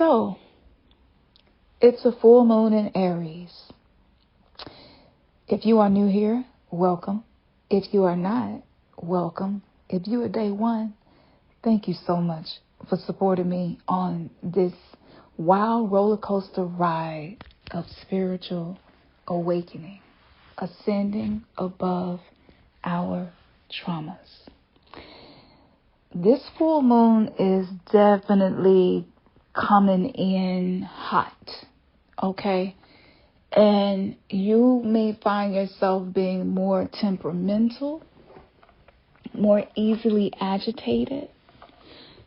So, it's a full moon in Aries. If you are new here, welcome. If you are not, welcome. If you are day one, thank you so much for supporting me on this wild roller coaster ride of spiritual awakening, ascending above our traumas. This full moon is definitely coming in hot, okay? And you may find yourself being more temperamental, more easily agitated.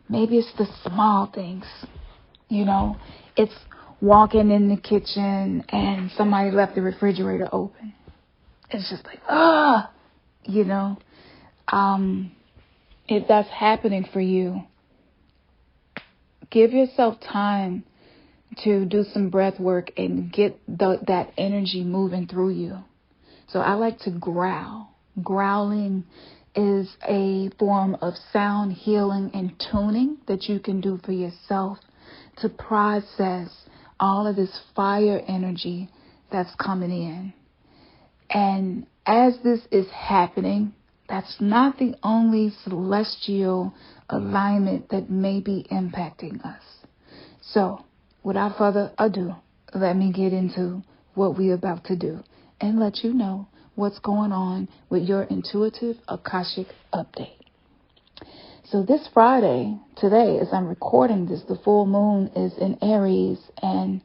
Maybe it's the small things, it's walking in the kitchen and somebody left the refrigerator open. It's just like, if that's happening for you, give yourself time to do some breath work and get that energy moving through you. So I like to growl. Growling is a form of sound healing and tuning that you can do for yourself to process all of this fire energy that's coming in. And as this is happening, that's not the only celestial alignment that may be impacting us. So, without further ado, let me get into what we're about to do and let you know what's going on with your intuitive Akashic update. So this Friday, today, as I'm recording this, the full moon is in Aries, and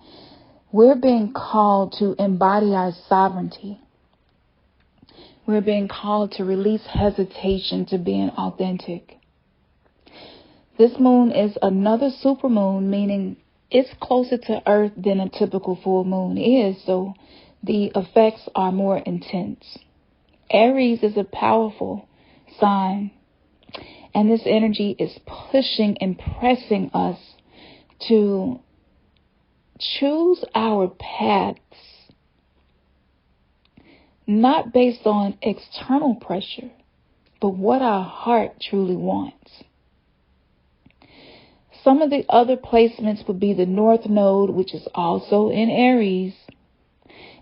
we're being called to embody our sovereignty. We're being called to release hesitation to being authentic. This moon is another supermoon, meaning it's closer to Earth than a typical full moon is, so the effects are more intense. Aries is a powerful sign, and this energy is pushing and pressing us to choose our paths, not based on external pressure, but what our heart truly wants. Some of the other placements would be the North Node, which is also in Aries,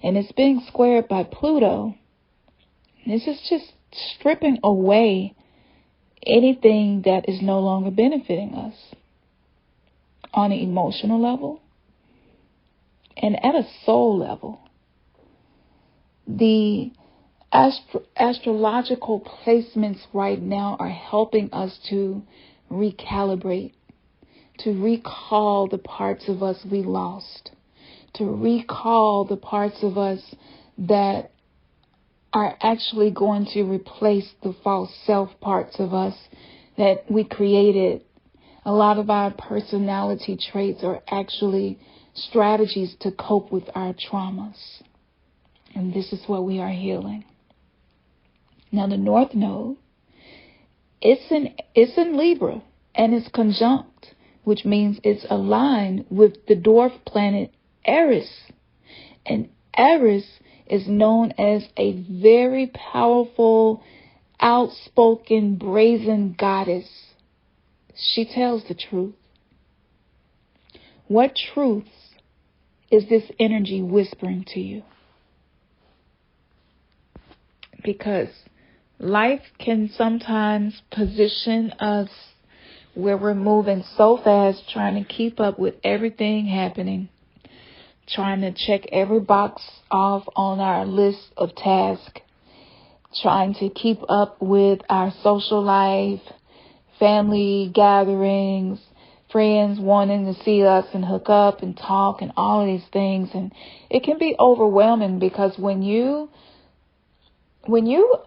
and it's being squared by Pluto. This is just stripping away anything that is no longer benefiting us on an emotional level and at a soul level. The astrological placements right now are helping us to recalibrate, to recall the parts of us we lost, to recall the parts of us that are actually going to replace the false self parts of us that we created. A lot of our personality traits are actually strategies to cope with our traumas. And this is what we are healing. Now the North Node, it's in Libra, and it's conjunct, which means it's aligned with the dwarf planet Eris. And Eris is known as a very powerful, outspoken, brazen goddess. She tells the truth. What truths is this energy whispering to you? Because life can sometimes position us where we're moving so fast, trying to keep up with everything happening, trying to check every box off on our list of tasks, trying to keep up with our social life, family gatherings, friends wanting to see us and hook up and talk and all of these things. And it can be overwhelming because when you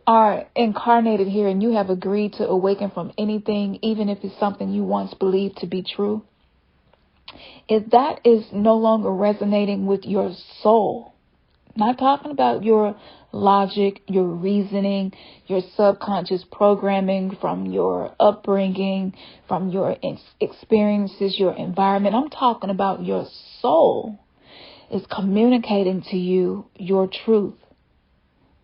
are incarnated here and you have agreed to awaken from anything, even if it's something you once believed to be true, if that is no longer resonating with your soul, not talking about your logic, your reasoning, your subconscious programming from your upbringing, from your experiences, your environment, I'm talking about your soul is communicating to you your truth.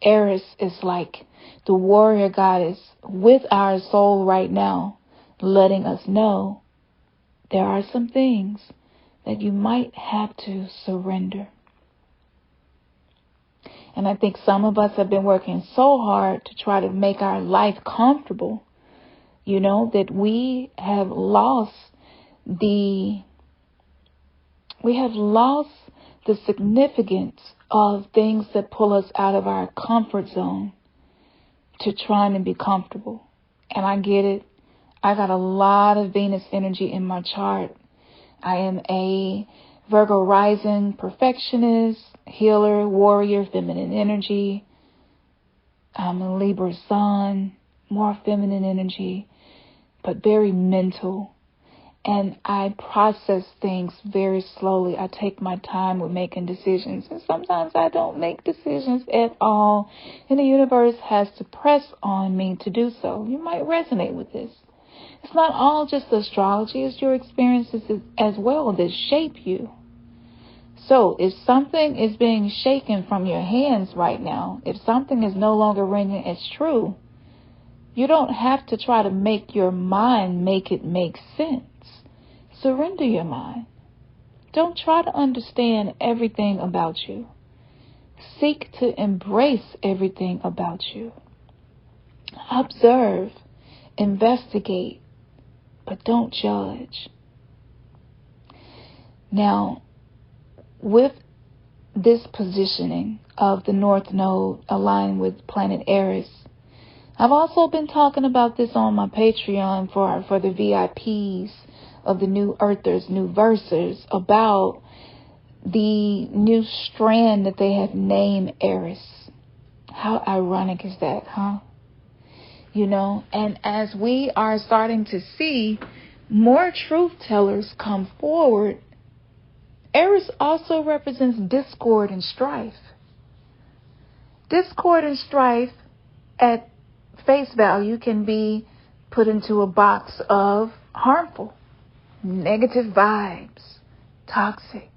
Eris is like the warrior goddess with our soul right now, letting us know there are some things that you might have to surrender. And I think some of us have been working so hard to try to make our life comfortable, that we have lost the significance of things that pull us out of our comfort zone to trying to be comfortable. And I get it. I got a lot of Venus energy in my chart. I am a Virgo rising perfectionist, healer, warrior, feminine energy. I'm a Libra sun, more feminine energy, but very mental. And I process things very slowly. I take my time with making decisions. And sometimes I don't make decisions at all. And the universe has to press on me to do so. You might resonate with this. It's not all just astrology. It's your experiences as well that shape you. So if something is being shaken from your hands right now, if something is no longer ringing as true, you don't have to try to make your mind make it make sense. Surrender your mind. Don't try to understand everything about you. Seek to embrace everything about you. Observe, investigate, but don't judge. Now, with this positioning of the North Node aligned with planet Eris, I've also been talking about this on my Patreon for the VIPs of the New Earthers, New Versers, about the new strand that they have named Eris. How ironic is that, huh? And as we are starting to see more truth tellers come forward, Eris also represents discord and strife. Discord and strife at face value can be put into a box of harmful, negative vibes, toxic.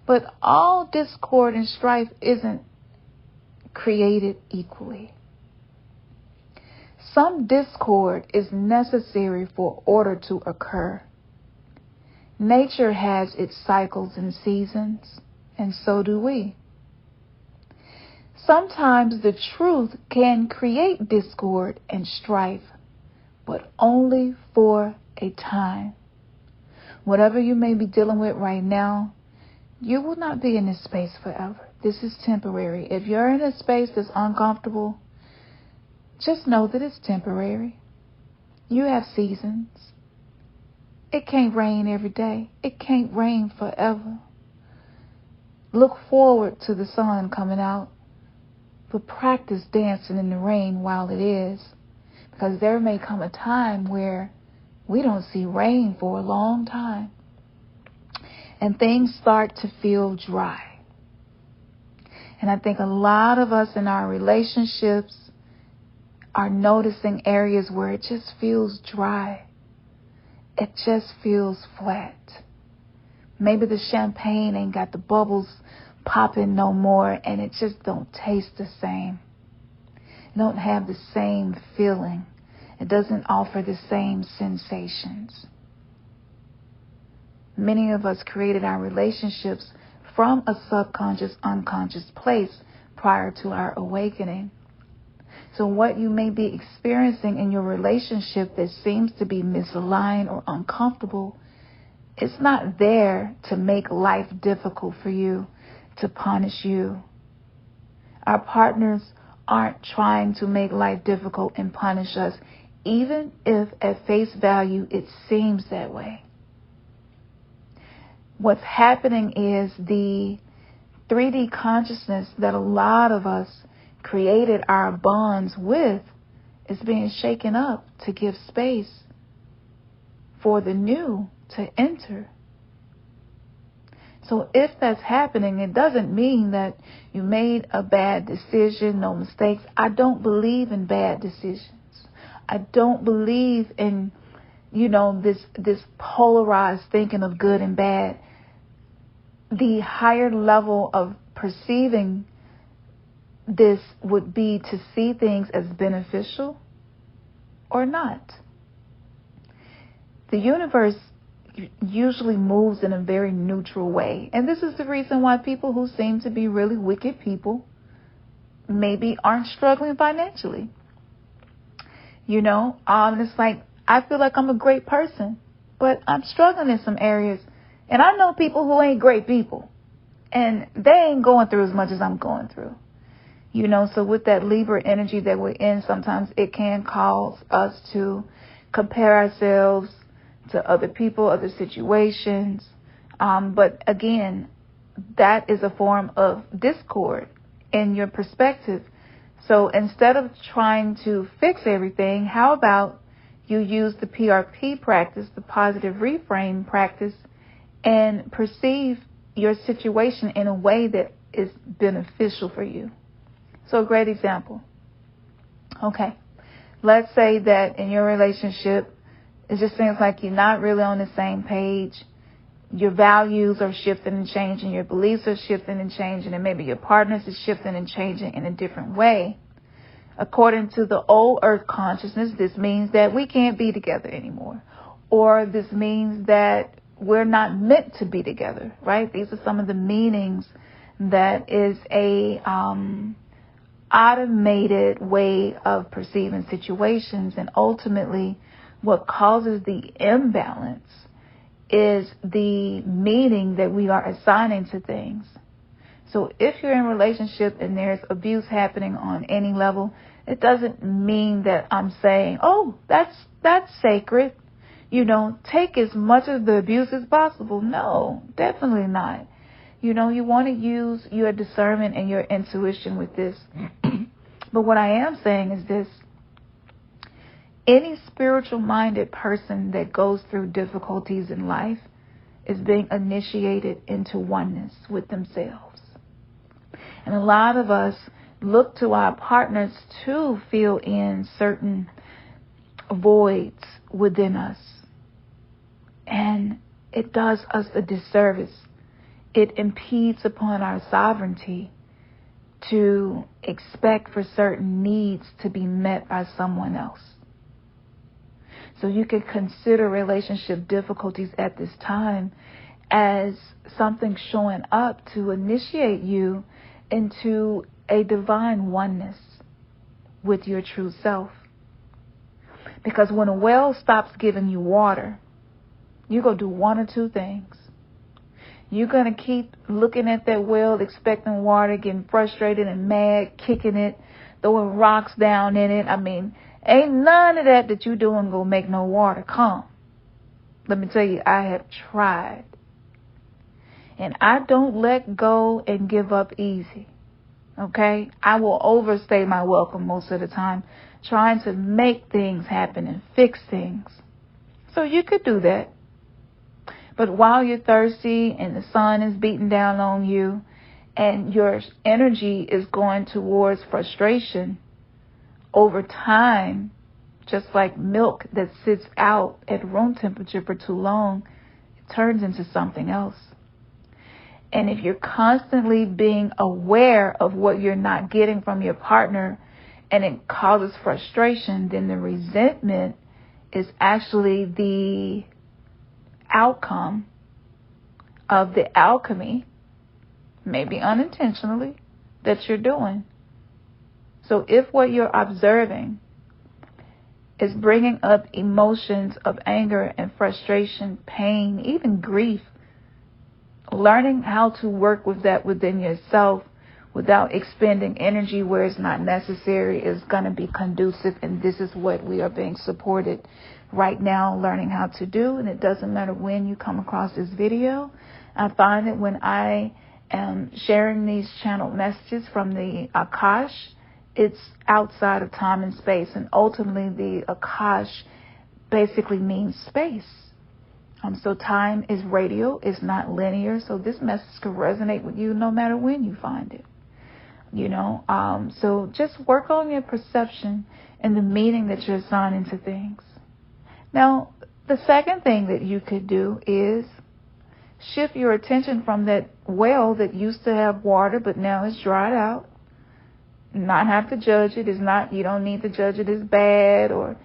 But all discord and strife isn't created equally. Some discord is necessary for order to occur. Nature has its cycles and seasons, and so do we. Sometimes the truth can create discord and strife, but only for a time. Whatever you may be dealing with right now, you will not be in this space forever. This is temporary. If you're in a space that's uncomfortable, just know that it's temporary. You have seasons. It can't rain every day. It can't rain forever. Look forward to the sun coming out, but practice dancing in the rain while it is, because there may come a time where we don't see rain for a long time, and things start to feel dry. And I think a lot of us in our relationships are noticing areas where it just feels dry. It just feels flat. Maybe the champagne ain't got the bubbles popping no more, and it just don't taste the same. It don't have the same feeling. It doesn't offer the same sensations. Many of us created our relationships from a subconscious, unconscious place prior to our awakening. So what you may be experiencing in your relationship that seems to be misaligned or uncomfortable, it's not there to make life difficult for you, to punish you. Our partners aren't trying to make life difficult and punish us, even if at face value it seems that way. What's happening is the 3D consciousness that a lot of us created our bonds with is being shaken up to give space for the new to enter. So if that's happening, it doesn't mean that you made a bad decision, no mistakes. I don't believe in bad decisions. I don't believe in, this polarized thinking of good and bad. The higher level of perceiving this would be to see things as beneficial or not. The universe usually moves in a very neutral way. And this is the reason why people who seem to be really wicked people maybe aren't struggling financially. It's like, I feel like I'm a great person, but I'm struggling in some areas. And I know people who ain't great people, and they ain't going through as much as I'm going through. So with that Libra energy that we're in, sometimes it can cause us to compare ourselves to other people, other situations. But again, that is a form of discord in your perspective. So instead of trying to fix everything, how about you use the PRP practice, the positive reframe practice, and perceive your situation in a way that is beneficial for you. So a great example. Okay. Let's say that in your relationship, it just seems like you're not really on the same page. Your values are shifting and changing. Your beliefs are shifting and changing. And maybe your partners is shifting and changing in a different way. According to the old earth consciousness, this means that we can't be together anymore. Or this means that we're not meant to be together, right? These are some of the meanings that is a automated way of perceiving situations. And ultimately, what causes the imbalance is the meaning that we are assigning to things. So if you're in a relationship and there's abuse happening on any level, it doesn't mean that I'm saying, oh, that's sacred. Take as much of the abuse as possible. No, definitely not. You want to use your discernment and your intuition with this. But what I am saying is this. Any spiritual-minded person that goes through difficulties in life is being initiated into oneness with themselves. And a lot of us look to our partners to fill in certain voids within us. And it does us a disservice. It impedes upon our sovereignty to expect for certain needs to be met by someone else. So you can consider relationship difficulties at this time as something showing up to initiate you into a divine oneness with your true self. Because when a well stops giving you water, you're going to do one or two things. You're going to keep looking at that well, expecting water, getting frustrated and mad, kicking it, throwing rocks down in it. Ain't none of that you're doing going to make no water come. Let me tell you, I have tried. And I don't let go and give up easy. Okay? I will overstay my welcome most of the time, trying to make things happen and fix things. So you could do that. But while you're thirsty and the sun is beating down on you and your energy is going towards frustration, over time, just like milk that sits out at room temperature for too long, it turns into something else. And if you're constantly being aware of what you're not getting from your partner and it causes frustration, then the resentment is actually the outcome of the alchemy, maybe unintentionally, that you're doing. So if what you're observing is bringing up emotions of anger and frustration, pain, even grief, learning how to work with that within yourself without expending energy where it's not necessary is going to be conducive. And this is what we are being supported right now, learning how to do. And it doesn't matter when you come across this video. I find that when I am sharing these channeled messages from the Akash, it's outside of time and space. And ultimately, the Akash basically means space. So time is radial, it's not linear. So this message can resonate with you no matter when you find it. So just work on your perception and the meaning that you're assigning to things. Now, the second thing that you could do is shift your attention from that well that used to have water, but now it's dried out. Not have to judge it. It's not, you don't need to judge it as bad or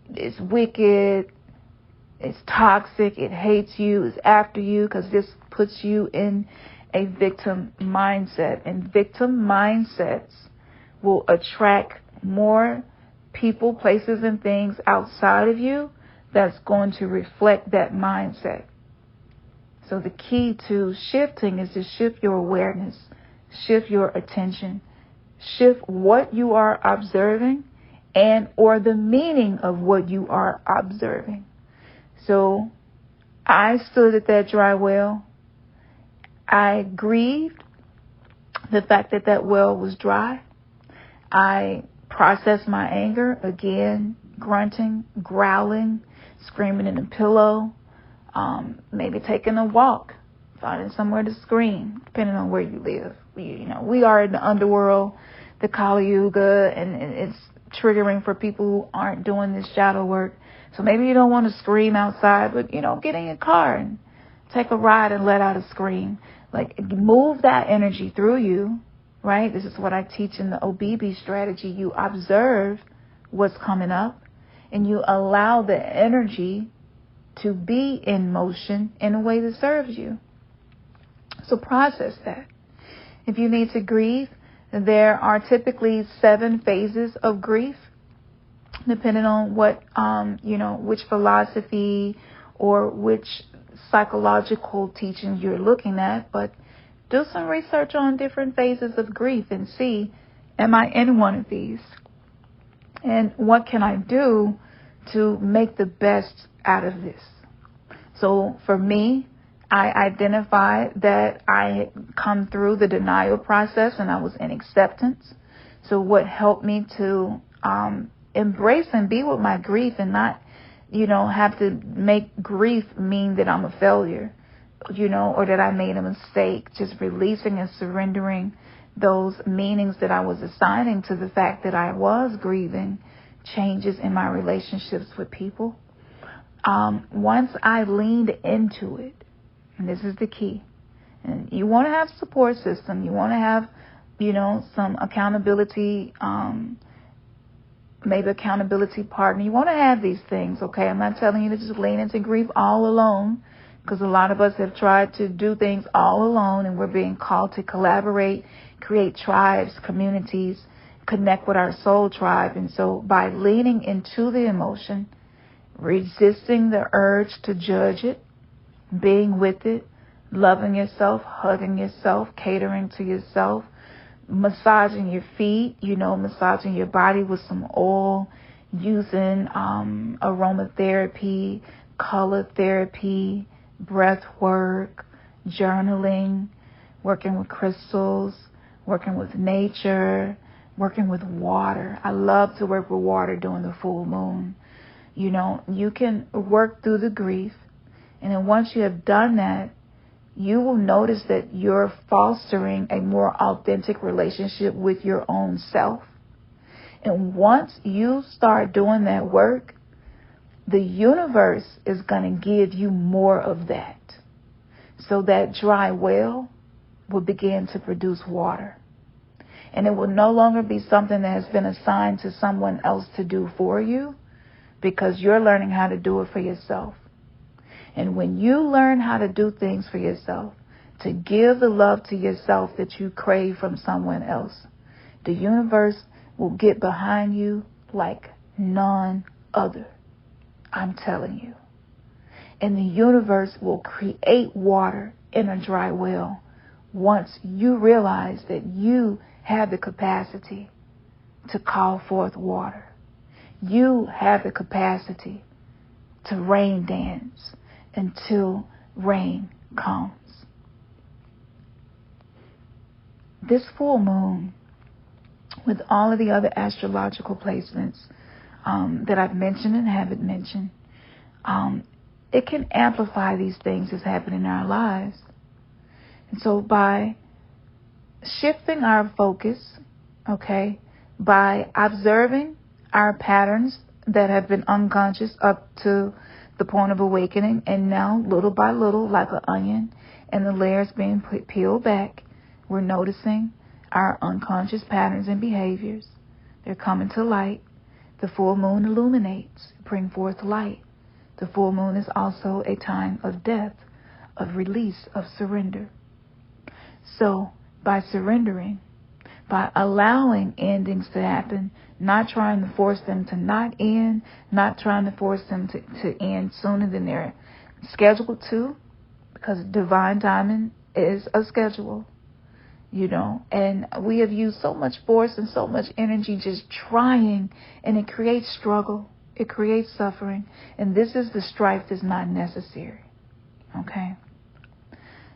it's wicked. It's toxic. It hates you. It's after you, because this puts you in a victim mindset. And victim mindsets will attract more people, places, and things outside of you that's going to reflect that mindset. So the key to shifting is to shift your awareness, shift your attention, shift what you are observing and or the meaning of what you are observing. So I stood at that dry well. I grieved the fact that that well was dry. I processed my anger, again, grunting, growling, screaming in a pillow, maybe taking a walk, finding somewhere to scream, depending on where you live. We are in the underworld, the Kali Yuga, and it's triggering for people who aren't doing this shadow work. So maybe you don't want to scream outside, but, get in your car and take a ride and let out a scream. Like, move that energy through you, right? This is what I teach in the OBB strategy. You observe what's coming up and you allow the energy to be in motion in a way that serves you. So process that. If you need to grieve, there are typically 7 phases of grief, depending on what, which philosophy or which psychological teachings you're looking at. But do some research on different phases of grief and see, am I in one of these? And what can I do to make the best out of this? So for me, I identified that I had come through the denial process and I was in acceptance. So what helped me to embrace and be with my grief and not, have to make grief mean that I'm a failure, or that I made a mistake. Just releasing and surrendering those meanings that I was assigning to the fact that I was grieving changes in my relationships with people. Once I leaned into it, and this is the key, and you want to have support system, you want to have, some accountability, maybe accountability partner. You want to have these things, okay? I'm not telling you to just lean into grief all alone, because a lot of us have tried to do things all alone, and we're being called to collaborate, create tribes, communities, connect with our soul tribe. And so by leaning into the emotion, resisting the urge to judge it, being with it, loving yourself, hugging yourself, catering to yourself, massaging your feet, massaging your body with some oil, using aromatherapy, color therapy, breath work, journaling, working with crystals, working with nature, working with water. I love to work with water during the full moon. You can work through the grief. And then once you have done that, you will notice that you're fostering a more authentic relationship with your own self. And once you start doing that work, the universe is going to give you more of that. So that dry well will begin to produce water. And it will no longer be something that has been assigned to someone else to do for you, because you're learning how to do it for yourself. And when you learn how to do things for yourself, to give the love to yourself that you crave from someone else, the universe will get behind you like none other. I'm telling you. And the universe will create water in a dry well once you realize that you have the capacity to call forth water. You have the capacity to rain dance until rain comes. This full moon, with all of the other astrological placements that I've mentioned and haven't mentioned, it can amplify these things that's happening in our lives. And so by shifting our focus, by observing our patterns that have been unconscious up to the point of awakening, and now little by little, like an onion, and the layers being peeled back, we're noticing our unconscious patterns and behaviors. They're coming to light. The full moon illuminates, bring forth light. The full moon is also a time of death, of release, of surrender. So by surrendering, by allowing endings to happen, not trying to force them to not end, not trying to force them to end sooner than they're scheduled to, because divine timing is a schedule, and we have used so much force and so much energy just trying, and it creates struggle, it creates suffering, and this is the strife that's not necessary, okay?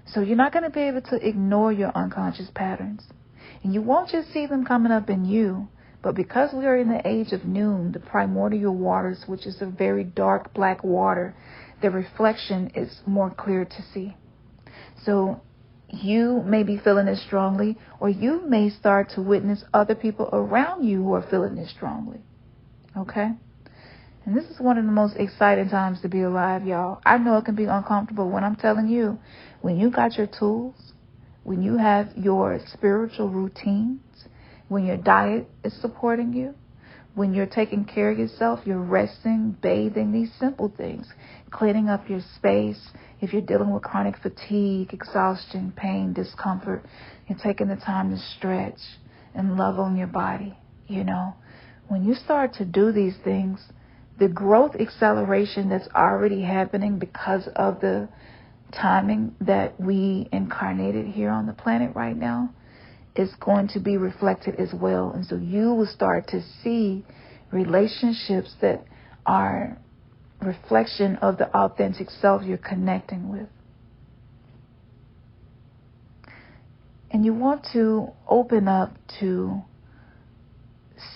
So you're not going to be able to ignore your unconscious patterns. And you won't just see them coming up in you, but because we are in the age of noon, the primordial waters, which is a very dark black water, the reflection is more clear to see. So you may be feeling it strongly, or you may start to witness other people around you who are feeling it strongly. Okay? And this is one of the most exciting times to be alive, y'all. I know it can be uncomfortable when I'm telling you, when you got your tools, when you have your spiritual routines, when your diet is supporting you, when you're taking care of yourself, you're resting, bathing, these simple things, cleaning up your space. If you're dealing with chronic fatigue, exhaustion, pain, discomfort, you're taking the time to stretch and love on your body. When you start to do these things, the growth acceleration that's already happening because of the timing that we incarnated here on the planet right now is going to be reflected as well. And so you will start to see relationships that are reflection of the authentic self you're connecting with. And you want to open up to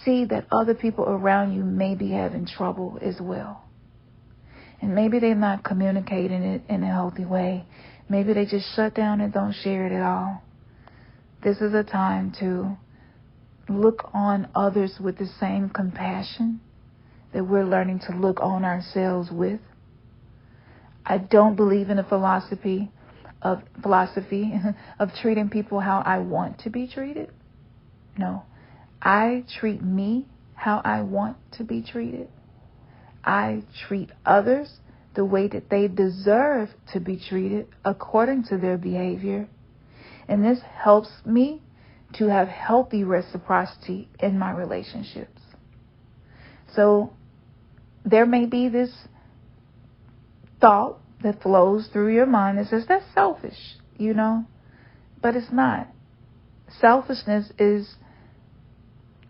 see that other people around you may be having trouble as well. And maybe they're not communicating it in a healthy way. Maybe they just shut down and don't share it at all. This is a time to look on others with the same compassion that we're learning to look on ourselves with. I don't believe in a philosophy of treating people how I want to be treated. No, I treat me how I want to be treated. I treat others the way that they deserve to be treated according to their behavior. And this helps me to have healthy reciprocity in my relationships. So there may be this thought that flows through your mind that says, that's selfish, but it's not. Selfishness is,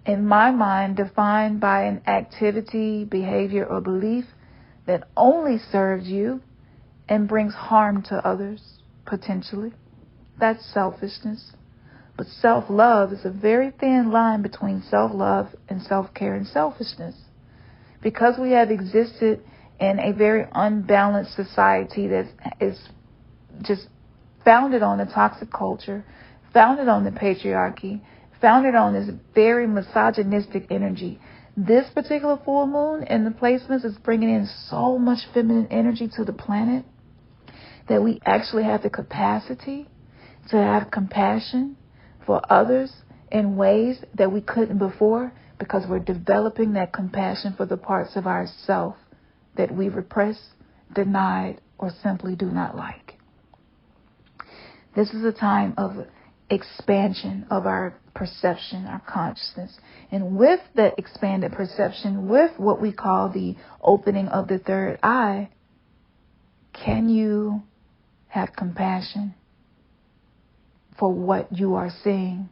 in my mind, defined by an activity, behavior, or belief that only serves you and brings harm to others, potentially. That's selfishness. But self-love is a very thin line between self-love and self-care and selfishness. Because we have existed in a very unbalanced society that is just founded on the toxic culture, founded on the patriarchy, founded on this very misogynistic energy. This particular full moon and the placements is bringing in so much feminine energy to the planet that we actually have the capacity to have compassion for others in ways that we couldn't before, because we're developing that compassion for the parts of ourself that we repress, denied, or simply do not like. This is a time of expansion of our perception, our consciousness. And with the expanded perception, with what we call the opening of the third eye, can you have compassion for what you are seeing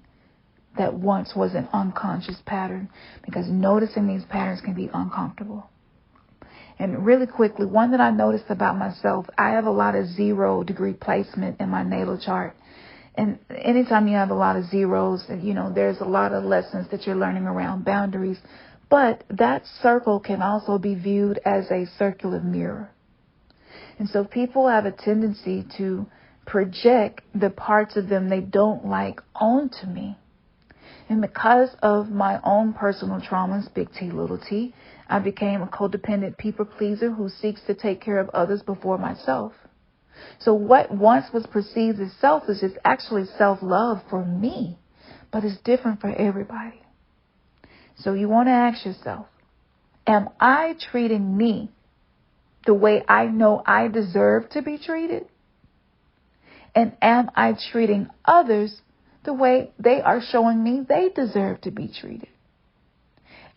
that once was an unconscious pattern? Because noticing these patterns can be uncomfortable. And really quickly, one that I noticed about myself, I have a lot of 0-degree placement in my natal chart. And anytime you have a lot of zeros, there's a lot of lessons that you're learning around boundaries. But that circle can also be viewed as a circular mirror. And so people have a tendency to project the parts of them they don't like onto me. And because of my own personal traumas, big T, little t, I became a codependent people pleaser who seeks to take care of others before myself. So what once was perceived as selfish is actually self-love for me, but it's different for everybody. So you want to ask yourself, am I treating me the way I know I deserve to be treated? And am I treating others the way they are showing me they deserve to be treated?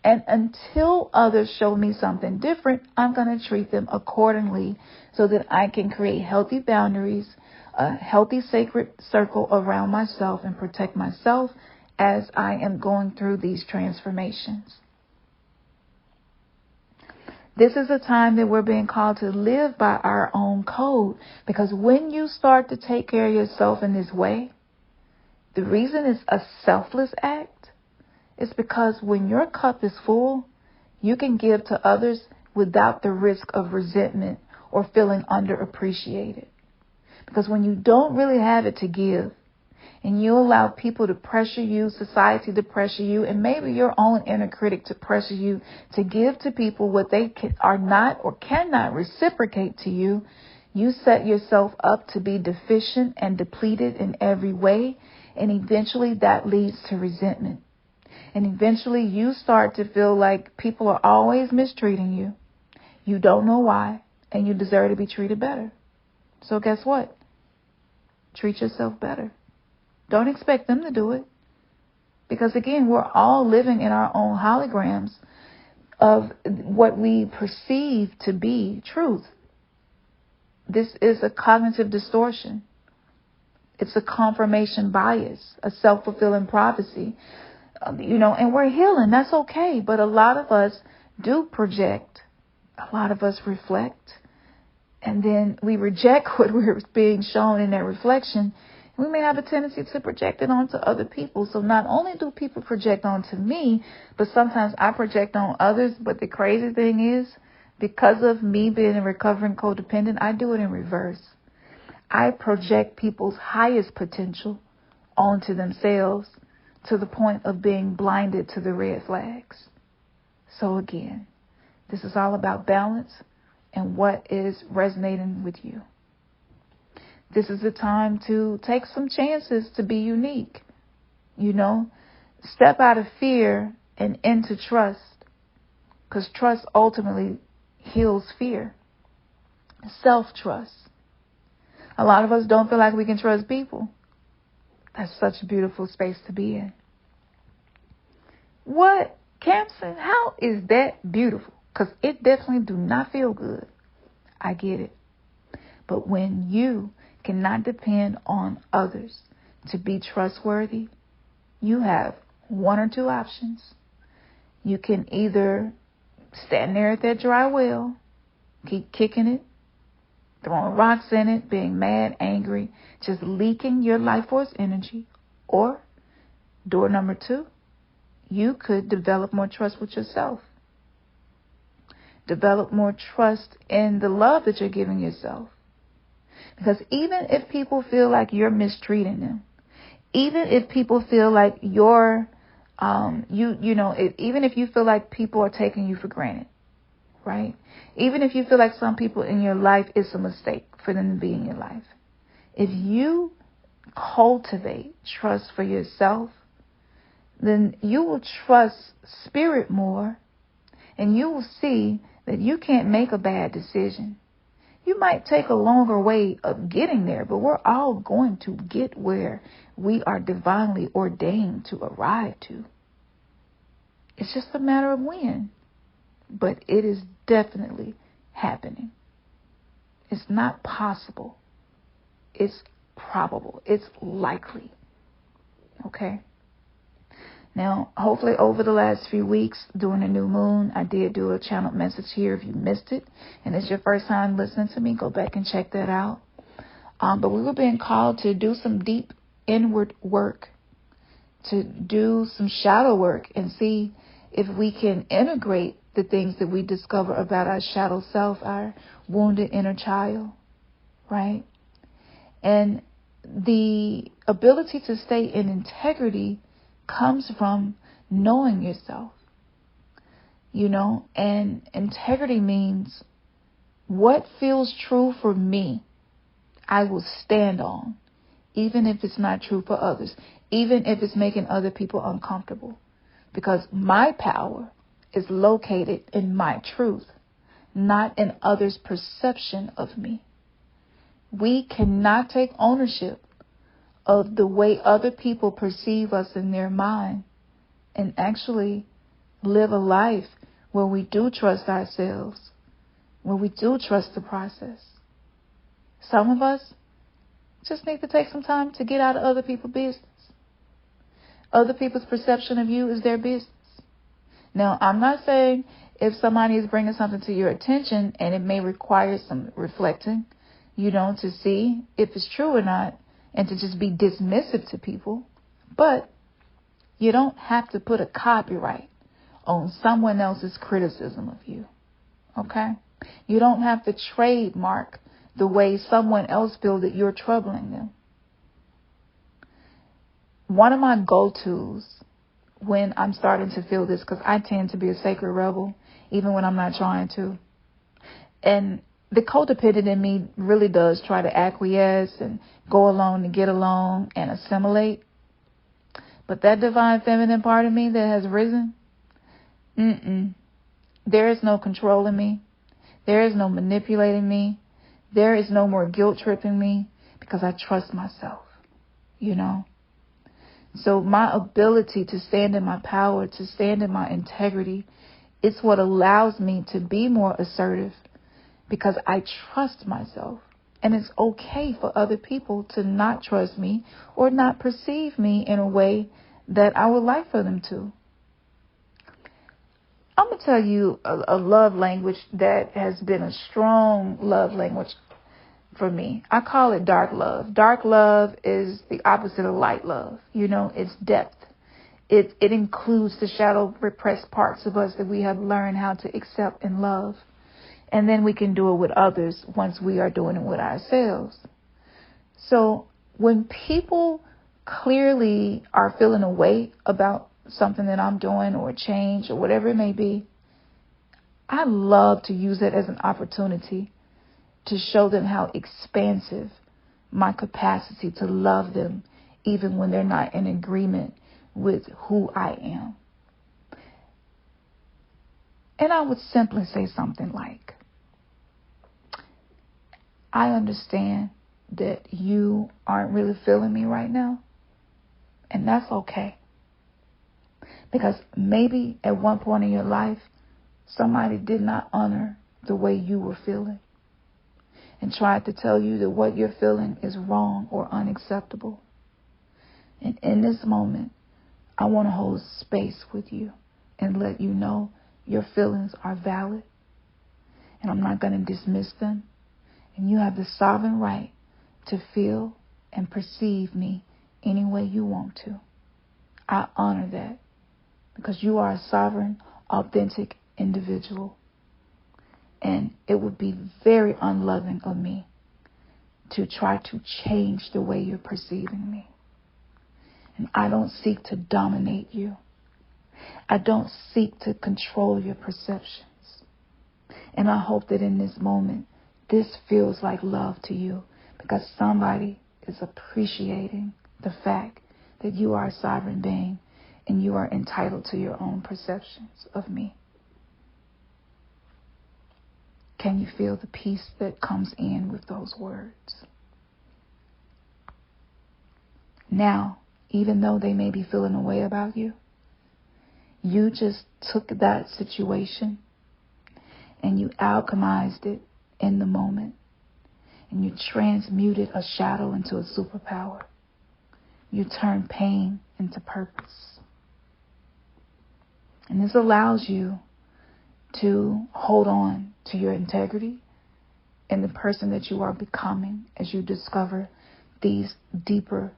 And until others show me something different, I'm going to treat them accordingly so that I can create healthy boundaries, a healthy sacred circle around myself, and protect myself as I am going through these transformations. This is a time that we're being called to live by our own code, because when you start to take care of yourself in this way, the reason it's a selfless act is because when your cup is full, you can give to others without the risk of resentment or feeling underappreciated. Because when you don't really have it to give, and you allow people to pressure you, society to pressure you, and maybe your own inner critic to pressure you to give to people what they are not or cannot reciprocate to you, you set yourself up to be deficient and depleted in every way, and eventually that leads to resentment. And eventually you start to feel like people are always mistreating you. You don't know why, and you deserve to be treated better. So guess what? Treat yourself better. Don't expect them to do it. Because again, we're all living in our own holograms of what we perceive to be truth. This is a cognitive distortion. It's a confirmation bias, a self-fulfilling prophecy. And we're healing. That's okay. But a lot of us do project. A lot of us reflect. And then we reject what we're being shown in that reflection. We may have a tendency to project it onto other people. So not only do people project onto me, but sometimes I project on others. But the crazy thing is, because of me being a recovering codependent, I do it in reverse. I project people's highest potential onto themselves to the point of being blinded to the red flags. So again, this is all about balance and what is resonating with you. This is the time to take some chances to be unique. Step out of fear and into trust, because trust ultimately heals fear. Self-trust. A lot of us don't feel like we can trust people. That's such a beautiful space to be in. What, Campson? How is that beautiful? Because it definitely do not feel good. I get it. But when you cannot depend on others to be trustworthy, you have one or two options. You can either stand there at that dry well, keep kicking it, throwing rocks in it, being mad, angry, just leaking your life force energy. Or, door number 2, you could develop more trust with yourself. Develop more trust in the love that you're giving yourself. Because even if people feel like you're mistreating them, even if people feel like you're, even if you feel like people are taking you for granted, right? Even if you feel like some people in your life, it's a mistake for them to be in your life. If you cultivate trust for yourself, then you will trust spirit more, and you will see that you can't make a bad decision. You might take a longer way of getting there, but we're all going to get where we are divinely ordained to arrive to. It's just a matter of when. But it is definitely happening. It's not possible. It's probable. It's likely. Okay? Now, hopefully over the last few weeks during the new moon, I did do a channeled message here. If you missed it and it's your first time listening to me, go back and check that out. But we were being called to do some deep inward work, to do some shadow work and see if we can integrate the things that we discover about our shadow self, our wounded inner child, right? And the ability to stay in integrity comes from knowing yourself, and integrity means what feels true for me, I will stand on, even if it's not true for others, even if it's making other people uncomfortable, because my power is located in my truth, not in others' perception of me. We cannot take ownership of the way other people perceive us in their mind and actually live a life where we do trust ourselves, where we do trust the process. Some of us just need to take some time to get out of other people's business. Other people's perception of you is their business. Now, I'm not saying if somebody is bringing something to your attention and it may require some reflecting, to see if it's true or not and to just be dismissive to people. But you don't have to put a copyright on someone else's criticism of you. Okay? You don't have to trademark the way someone else feels that you're troubling them. One of my go-tos when I'm starting to feel this, because I tend to be a sacred rebel, even when I'm not trying to. And the codependent in me really does try to acquiesce and go along to get along and assimilate. But that divine feminine part of me that has risen, there is no controlling me. There is no manipulating me. There is no more guilt tripping me because I trust myself, So my ability to stand in my power, to stand in my integrity, it's what allows me to be more assertive because I trust myself. And it's okay for other people to not trust me or not perceive me in a way that I would like for them to. I'm going to tell you a love language that has been a strong love language for me. I call it dark love. Dark love is the opposite of light love. It's depth. It includes the shadow repressed parts of us that we have learned how to accept and love. And then we can do it with others once we are doing it with ourselves. So when people clearly are feeling a way about something that I'm doing or a change or whatever it may be, I love to use it as an opportunity to show them how expansive my capacity to love them, even when they're not in agreement with who I am. And I would simply say something like, I understand that you aren't really feeling me right now, and that's okay. Because maybe at one point in your life, somebody did not honor the way you were feeling and tried to tell you that what you're feeling is wrong or unacceptable. And in this moment, I want to hold space with you and let you know your feelings are valid. And I'm not going to dismiss them. And you have the sovereign right to feel and perceive me any way you want to. I honor that because you are a sovereign, authentic individual. And it would be very unloving of me to try to change the way you're perceiving me. And I don't seek to dominate you. I don't seek to control your perceptions. And I hope that in this moment, this feels like love to you because somebody is appreciating the fact that you are a sovereign being and you are entitled to your own perceptions of me. Can you feel the peace that comes in with those words? Now, even though they may be feeling a way about you, you just took that situation and you alchemized it in the moment. And you transmuted a shadow into a superpower. You turned pain into purpose. And this allows you to hold on to your integrity and the person that you are becoming as you discover these deeper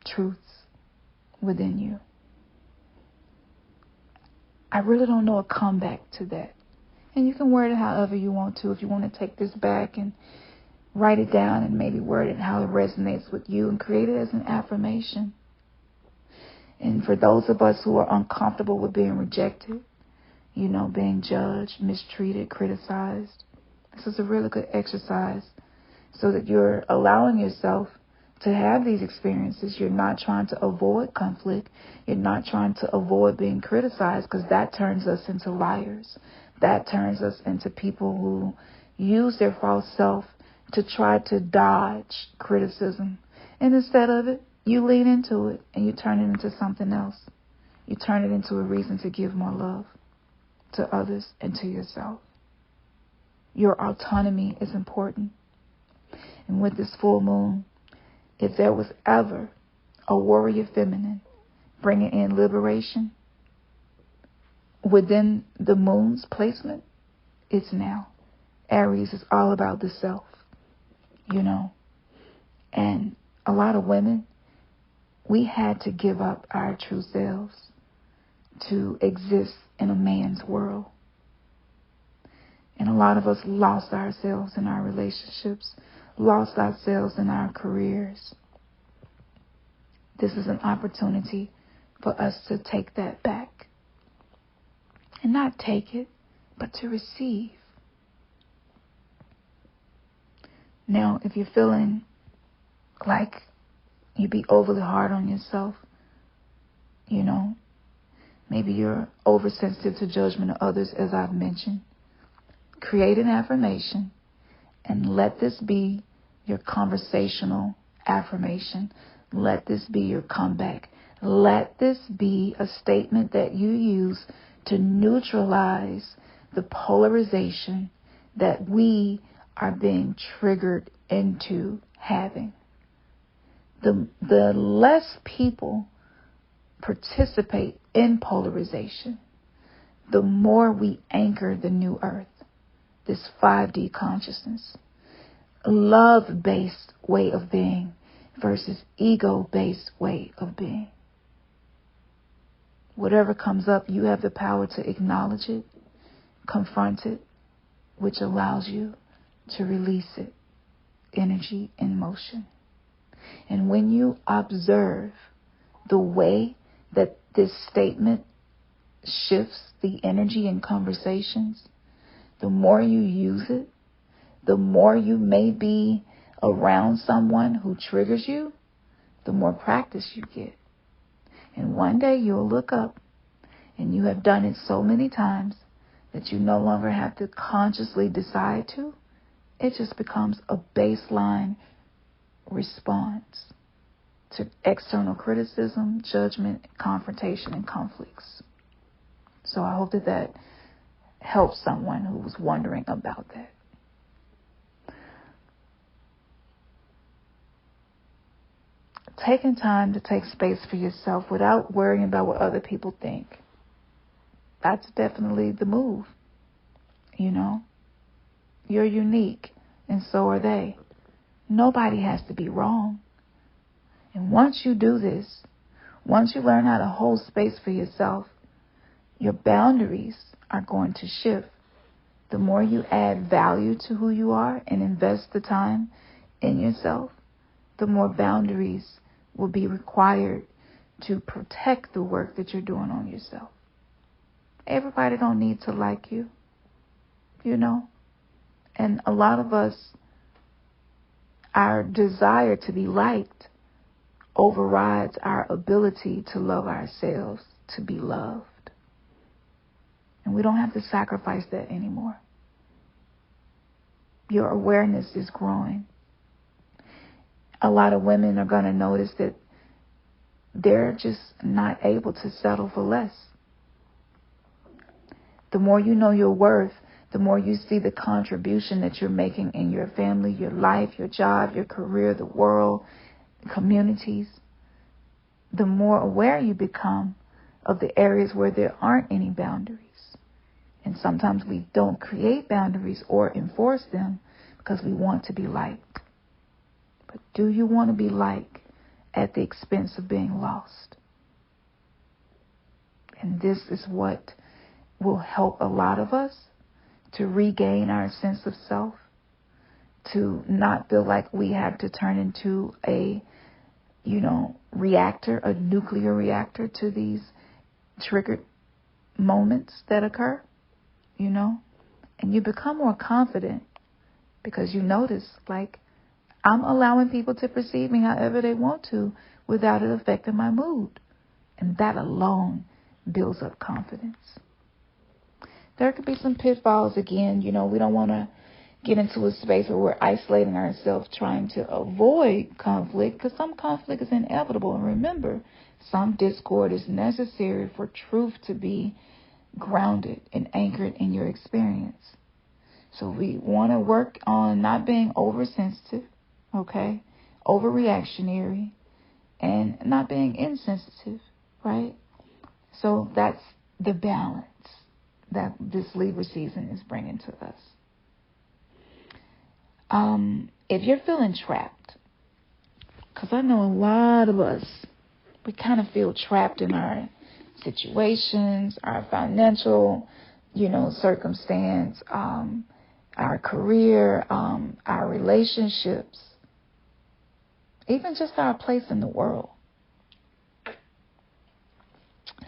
truths within you. I really don't know a comeback to that. And you can word it however you want to. If you want to take this back and write it down and maybe word it how it resonates with you and create it as an affirmation. And for those of us who are uncomfortable with being rejected, being judged, mistreated, criticized, this is a really good exercise so that you're allowing yourself to have these experiences. You're not trying to avoid conflict. You're not trying to avoid being criticized because that turns us into liars. that turns us into people who use their false self to try to dodge criticism. And instead of it, you lean into it and you turn it into something else. You turn it into a reason to give more love to others and to yourself. Your autonomy is important. And with this full moon, if there was ever a warrior feminine bringing in liberation within the moon's placement, it's now. Aries is all about the self, And a lot of women, we had to give up our true selves to exist in a man's world. And a lot of us lost ourselves in our relationships, lost ourselves in our careers. This is an opportunity for us to take that back. And not take it, but to receive. Now, if you're feeling like you be overly hard on yourself, maybe you're oversensitive to judgment of others, as I've mentioned, create an affirmation and let this be your conversational affirmation. Let this be your comeback. Let this be a statement that you use to neutralize the polarization that we are being triggered into having. The less people participate in polarization, the more we anchor the new earth, this 5D consciousness, love-based way of being versus ego-based way of being. Whatever comes up, you have the power to acknowledge it, confront it, which allows you to release it, energy in motion. And when you observe the way that this statement shifts the energy in conversations, the more you use it, the more you may be around someone who triggers you, the more practice you get. And one day you'll look up and you have done it so many times that you no longer have to consciously decide to. It just becomes a baseline response to external criticism, judgment, confrontation, and conflicts. So I hope that helps someone who was wondering about that. Taking time to take space for yourself without worrying about what other people think. That's definitely the move. You're unique, and so are they. Nobody has to be wrong. And once you do this, once you learn how to hold space for yourself, your boundaries are going to shift. The more you add value to who you are and invest the time in yourself, the more boundaries will be required to protect the work that you're doing on yourself. Everybody don't need to like you, And a lot of us, our desire to be liked overrides our ability to love ourselves, to be loved. And we don't have to sacrifice that anymore. Your awareness is growing. A lot of women are going to notice that they're just not able to settle for less. The more you know your worth, the more you see the contribution that you're making in your family, your life, your job, your career, the world, communities, the more aware you become of the areas where there aren't any boundaries. And sometimes we don't create boundaries or enforce them because we want to be liked. But do you want to be liked at the expense of being lost? And this is what will help a lot of us to regain our sense of self, to not feel like we have to turn into a, reactor, a nuclear reactor to these triggered moments that occur, and you become more confident because you notice, I'm allowing people to perceive me however they want to without it affecting my mood. And that alone builds up confidence. there could be some pitfalls again. We don't want to get into a space where we're isolating ourselves trying to avoid conflict, because some conflict is inevitable. And remember, some discord is necessary for truth to be grounded and anchored in your experience. So we want to work on not being oversensitive, okay, overreactionary, and not being insensitive, right? So that's the balance that this Libra season is bringing to us. If you're feeling trapped, because I know a lot of us, we kind of feel trapped in our situations, our financial, circumstance, our career, our relationships, even just our place in the world.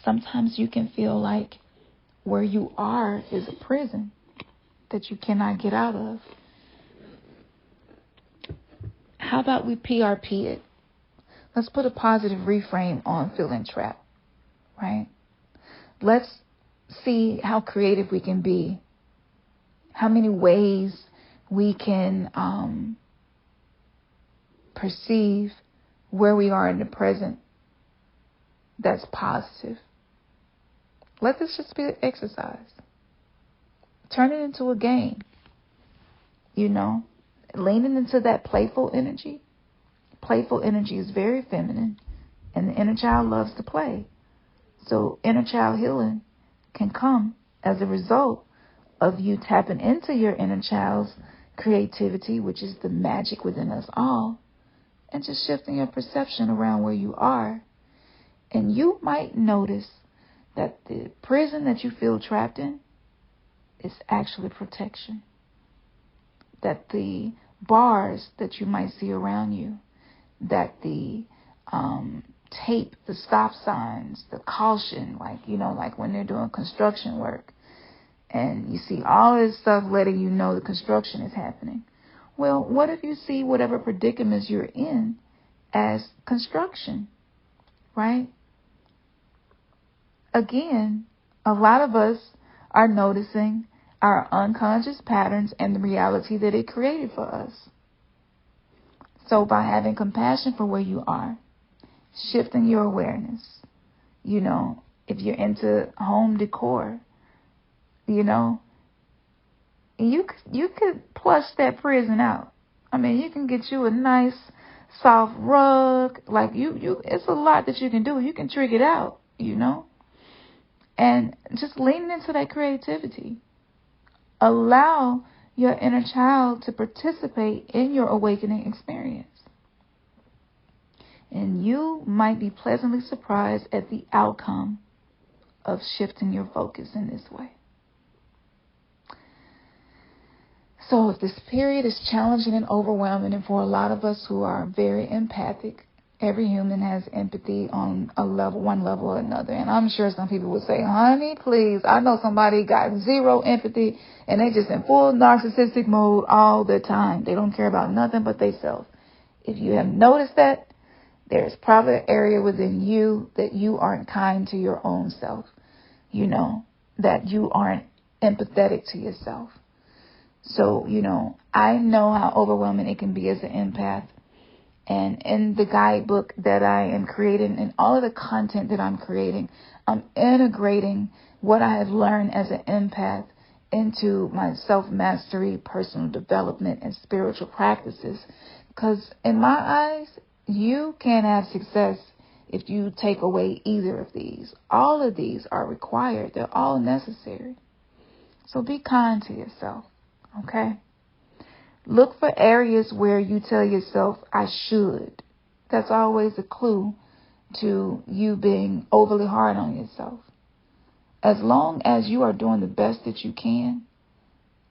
Sometimes you can feel like where you are is a prison that you cannot get out of. How about we PRP it? Let's put a positive reframe on feeling trapped, right? Let's see how creative we can be, how many ways we can perceive where we are in the present that's positive. Let this just be an exercise. Turn it into a game, leaning into that playful energy. Playful energy is very feminine, and the inner child loves to play. So inner child healing can come as a result of you tapping into your inner child's creativity, which is the magic within us all, and just shifting your perception around where you are. And you might notice that the prison that you feel trapped in is actually protection. That the bars that you might see around you, that the tape, the stop signs, the caution, like when they're doing construction work, and you see all this stuff letting you know the construction is happening. Well, what if you see whatever predicaments you're in as construction, right? Again, a lot of us are noticing our unconscious patterns and the reality that it created for us. So by having compassion for where you are, shifting your awareness, if you're into home decor, you could plush that prison out. I mean, you can get you a nice soft rug. It's a lot that you can do. You can trick it out, and just leaning into that creativity. Allow your inner child to participate in your awakening experience. And you might be pleasantly surprised at the outcome of shifting your focus in this way. So if this period is challenging and overwhelming, and for a lot of us who are very empathic, every human has empathy on one level or another. And I'm sure some people would say, honey, please, I know somebody got zero empathy and they just in full narcissistic mode all the time. They don't care about nothing but themselves. If you have noticed that, there's probably an area within you that you aren't kind to your own self. That you aren't empathetic to yourself. So, I know how overwhelming it can be as an empath. And in the guidebook that I am creating and all of the content that I'm creating, I'm integrating what I have learned as an empath into my self-mastery, personal development, and spiritual practices. Because in my eyes, you can't have success if you take away either of these. All of these are required. They're all necessary. So be kind to yourself, okay? Look for areas where you tell yourself, I should. That's always a clue to you being overly hard on yourself. As long as you are doing the best that you can,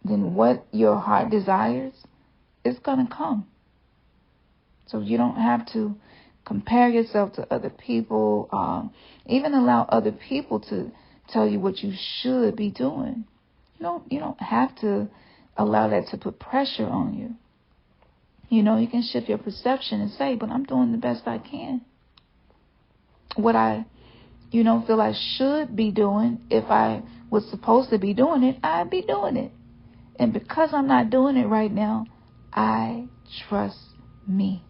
then what your heart desires is going to come. So you don't have to compare yourself to other people, even allow other people to tell you what you should be doing. You don't have to allow that to put pressure on you. You can shift your perception and say, but I'm doing the best I can. What I, feel I should be doing if I was supposed to be doing it, I'd be doing it. And because I'm not doing it right now, I trust me.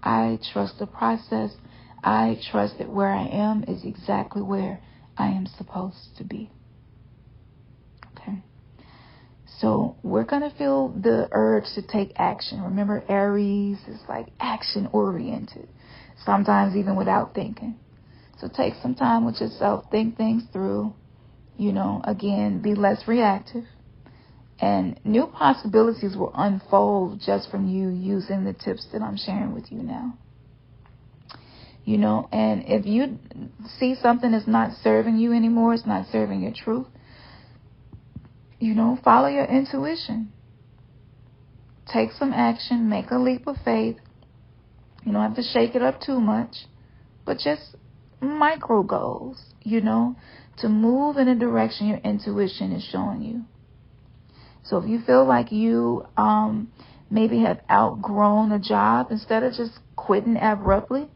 I trust the process. I trust that where I am is exactly where I am supposed to be. Okay. So we're going to feel the urge to take action. Remember, Aries is like action oriented, sometimes even without thinking. So take some time with yourself, think things through, again, be less reactive. And new possibilities will unfold just from you using the tips that I'm sharing with you now. And if you see something that's not serving you anymore, it's not serving your truth, follow your intuition. Take some action, make a leap of faith. You don't have to shake it up too much, but just micro goals, to move in a direction your intuition is showing you. So if you feel like you maybe have outgrown a job, instead of just quitting abruptly,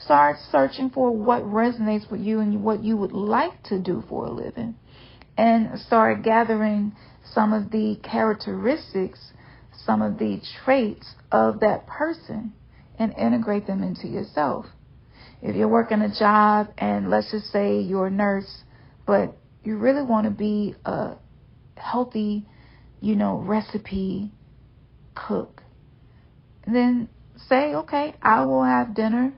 start searching for what resonates with you and what you would like to do for a living. And start gathering some of the characteristics, some of the traits of that person and integrate them into yourself. If you're working a job and let's just say you're a nurse, but you really want to be a healthy, recipe cook, then say, okay, I will have dinner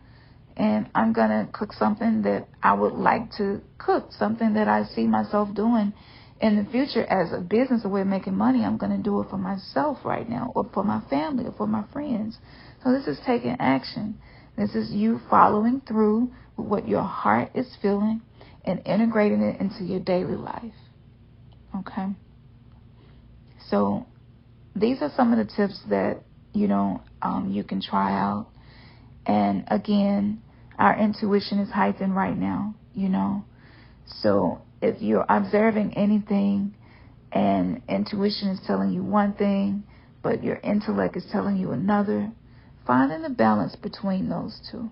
and I'm going to cook something that I would like to cook, something that I see myself doing in the future as a business, a way of making money. I'm going to do it for myself right now, or for my family, or for my friends. So this is taking action. This is you following through with what your heart is feeling and integrating it into your daily life. Okay? So these are some of the tips that, you can try out. And again, our intuition is heightened right now, So if you're observing anything and intuition is telling you one thing, but your intellect is telling you another, finding the balance between those two.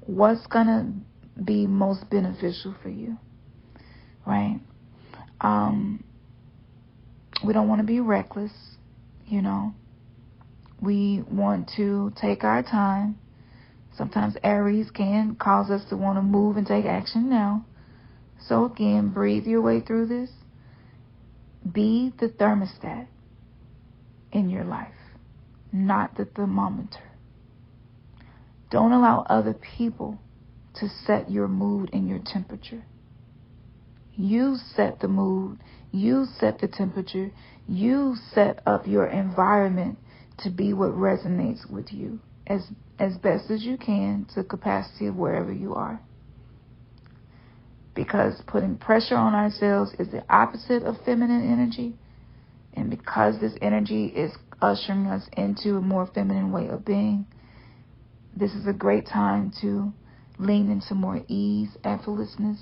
What's going to be most beneficial for you, right? We don't want to be reckless, We want to take our time. Sometimes Aries can cause us to want to move and take action now. So again, breathe your way through this. Be the thermostat in your life, not the thermometer. Don't allow other people to set your mood and your temperature. You set the mood. You set the temperature. You set up your environment to be what resonates with you as best as you can to the capacity of wherever you are. Because putting pressure on ourselves is the opposite of feminine energy. And because this energy is ushering us into a more feminine way of being, this is a great time to lean into more ease, effortlessness.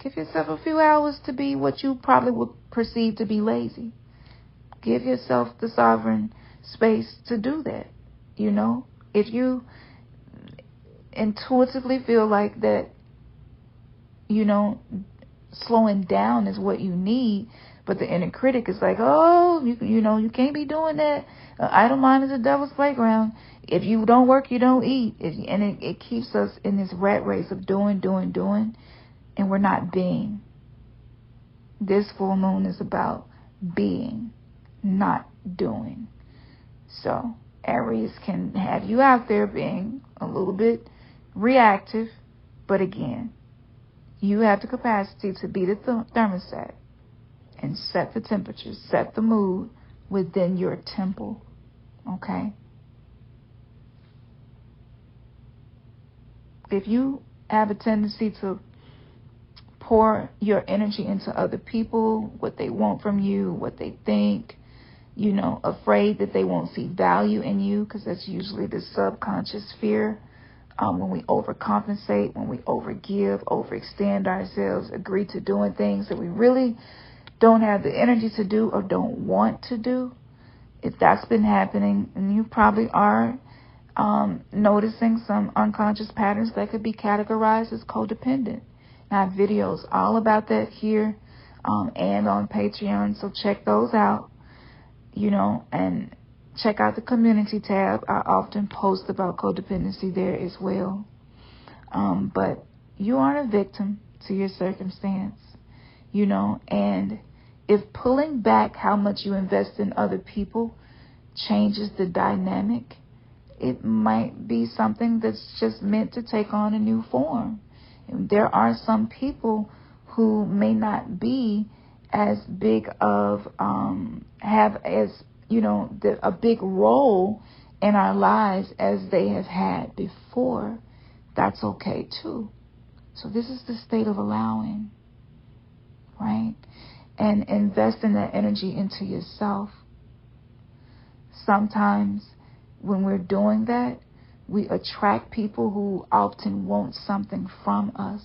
Give yourself a few hours to be what you probably would perceive to be lazy. Give yourself the sovereign space to do that. If you intuitively feel like that, slowing down is what you need, but the inner critic is like, oh, you can't be doing that. Idle mind is a devil's playground. If you don't work, you don't eat. And it keeps us in this rat race of doing, and we're not being. This full moon is about being, not doing. So Aries can have you out there being a little bit reactive, but again, you have the capacity to be the thermostat and set the temperature, set the mood within your temple. Okay? If you have a tendency to pour your energy into other people, what they want from you, what they think, afraid that they won't see value in you, because that's usually the subconscious fear. When we overcompensate, when we overgive, overextend ourselves, agree to doing things that we really don't have the energy to do or don't want to do. If that's been happening, and you probably are noticing some unconscious patterns that could be categorized as codependent. And I have videos all about that here. and on Patreon. So check those out, and check out the community tab. I often post about codependency there as well. But you aren't a victim to your circumstance, and if pulling back how much you invest in other people changes the dynamic, it might be something that's just meant to take on a new form. And there are some people who may not be as big of, have as, a big role in our lives as they have had before. That's okay too. So this is the state of allowing, right? And investing that energy into yourself. Sometimes when we're doing that, we attract people who often want something from us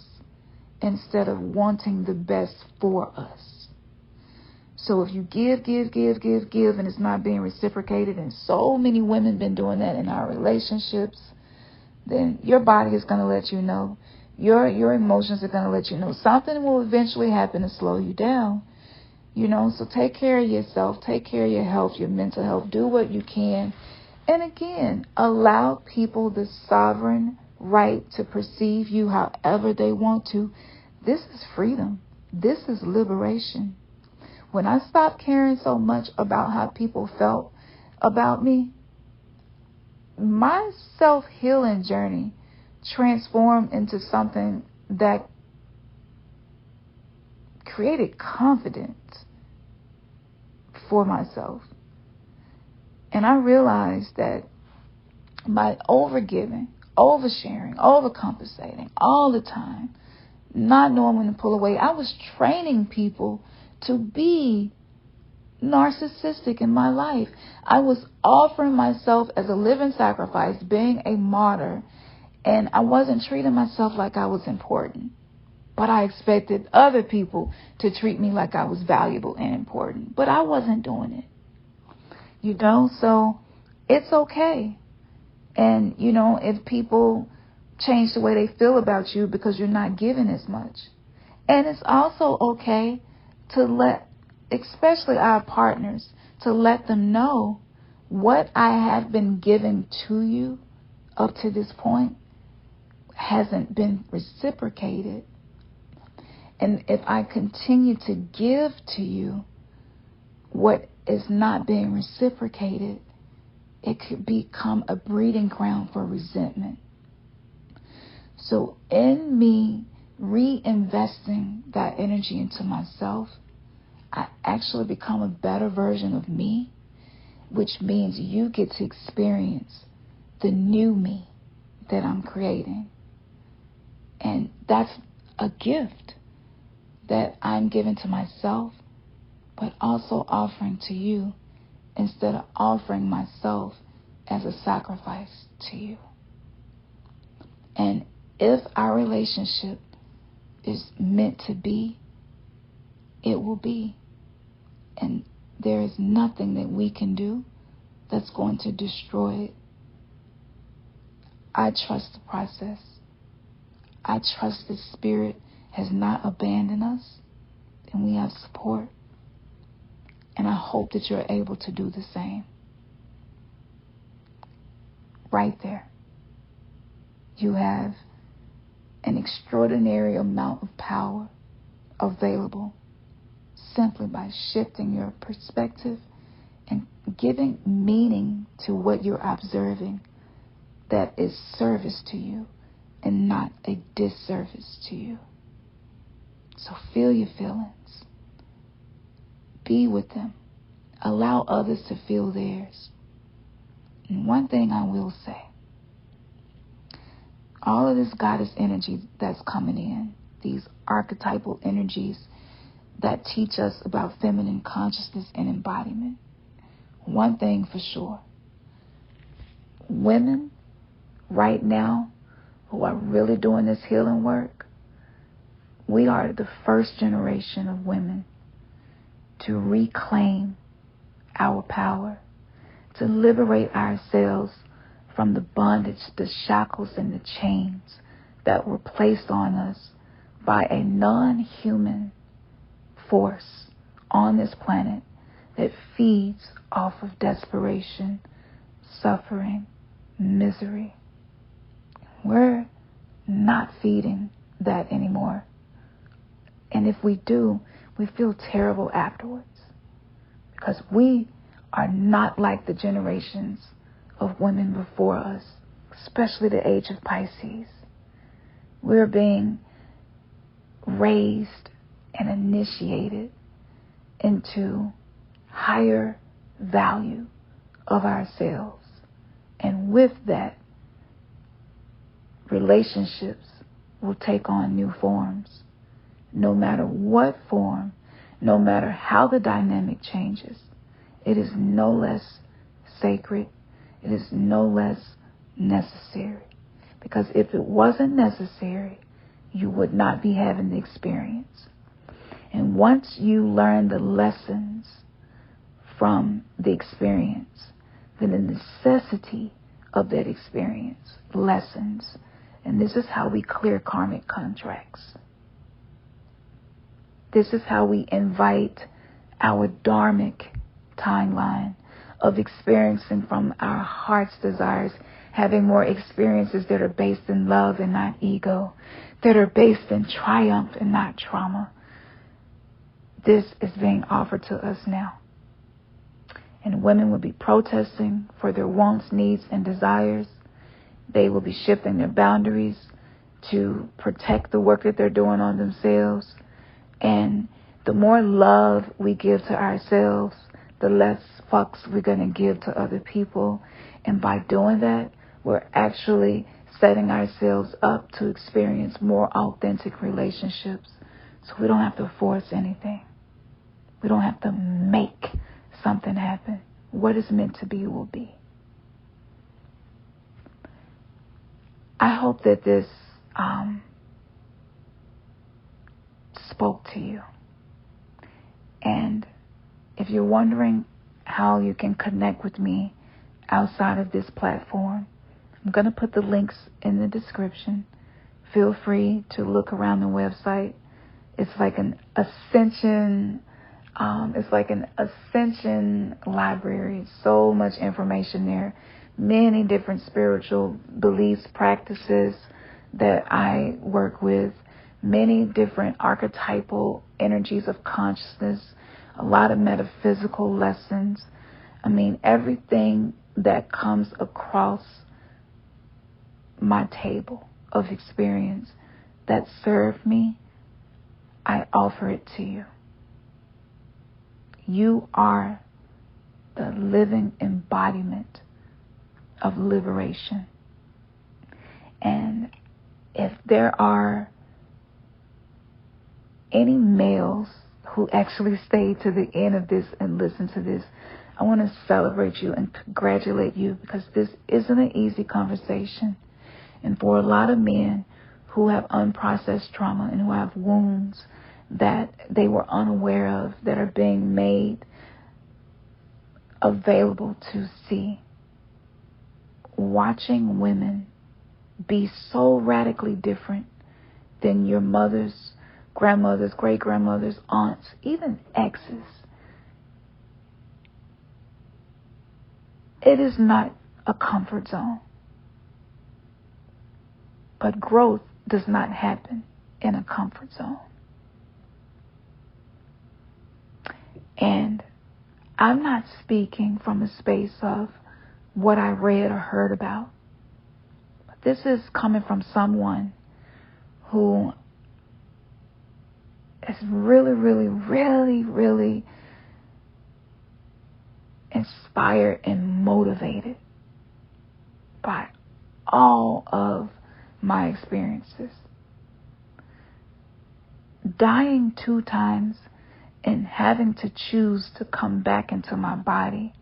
instead of wanting the best for us. So if you give, and it's not being reciprocated, and so many women been doing that in our relationships, then your body is going to let you know. Your emotions are going to let you know. Something will eventually happen to slow you down. So take care of yourself. Take care of your health, your mental health. Do what you can. And again, allow people the sovereign right to perceive you however they want to. This is freedom. This is liberation. When I stopped caring so much about how people felt about me, my self-healing journey transformed into something that created confidence for myself. And I realized that by overgiving, oversharing, overcompensating all the time, not knowing when to pull away, I was training people to be narcissistic in my life. I was offering myself as a living sacrifice, being a martyr, and I wasn't treating myself like I was important. But I expected other people to treat me like I was valuable and important. But I wasn't doing it. So it's okay. And, if people change the way they feel about you because you're not giving as much. And it's also okay to let, especially our partners, to let them know what I have been giving to you up to this point hasn't been reciprocated. And if I continue to give to you what is not being reciprocated, it could become a breeding ground for resentment. So in me reinvesting that energy into myself, I actually become a better version of me, which means you get to experience the new me that I'm creating. And that's a gift that I'm giving to myself, but also offering to you instead of offering myself as a sacrifice to you. And if our relationship is meant to be, it will be. And there is nothing that we can do that's going to destroy it. I trust the process. I trust the Spirit has not abandoned us, and we have support. And I hope that you're able to do the same. Right there. You have an extraordinary amount of power available simply by shifting your perspective and giving meaning to what you're observing that is service to you and not a disservice to you. So feel your feelings. Be with them. Allow others to feel theirs. And one thing I will say, all of this goddess energy that's coming in, these archetypal energies that teach us about feminine consciousness and embodiment, one thing for sure, women right now who are really doing this healing work, we are the first generation of women to reclaim our power, to liberate ourselves from the bondage, the shackles, and the chains that were placed on us by a non-human force on this planet that feeds off of desperation, suffering, misery. We're not feeding that anymore. And if we do, we feel terrible afterwards, because we are not like the generations of women before us, especially the age of Pisces. We're being raised and initiated into higher value of ourselves. And with that, relationships will take on new forms. No matter what form, no matter how the dynamic changes, it is no less sacred. It is no less necessary. Because if it wasn't necessary, you would not be having the experience. And once you learn the lessons from the experience, then the necessity of that experience lessens. And this is how we clear karmic contracts. This is how we invite our dharmic timeline of experiencing from our heart's desires, having more experiences that are based in love and not ego, that are based in triumph and not trauma. This is being offered to us now. And women will be protesting for their wants, needs, and desires. They will be shifting their boundaries to protect the work that they're doing on themselves. And the more love we give to ourselves, the less fucks we're going to give to other people. And by doing that, we're actually setting ourselves up to experience more authentic relationships. So we don't have to force anything. We don't have to make something happen. What is meant to be will be. I hope that this spoke to you. And if you're wondering how you can connect with me outside of this platform, I'm going to put the links in the description. Feel free to look around the website. It's like an ascension. Library. So much information there. Many different spiritual beliefs, practices that I work with. Many different archetypal energies of consciousness. A lot of metaphysical lessons. I mean, everything that comes across my table of experience that served me, I offer it to you. You are the living embodiment of liberation. And if there are any males who actually stay to the end of this and listen to this, I want to celebrate you and congratulate you, because this isn't an easy conversation. And for a lot of men who have unprocessed trauma and who have wounds that they were unaware of, that are being made available to see, watching women be so radically different than your mothers, grandmothers, great-grandmothers, aunts, even exes. It is not a comfort zone. But growth does not happen in a comfort zone. And I'm not speaking from a space of what I read or heard about. But this is coming from someone who is really inspired and motivated by all of my experiences. Dying 2 times and having to choose to come back into my body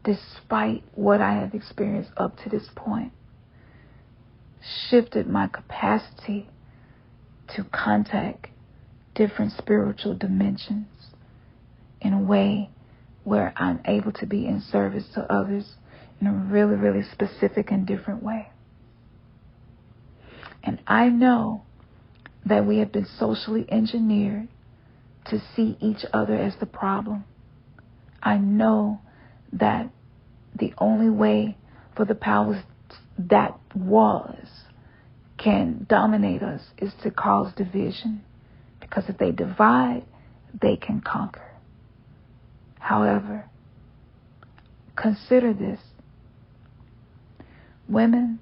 despite what I have experienced up to this point shifted my capacity to contact different spiritual dimensions in a way where I'm able to be in service to others in a really specific and different way. And I know that we have been socially engineered to see each other as the problem. I know that the only way for the powers that can dominate us is to cause division. Because if they divide, they can conquer. However, consider this. Women,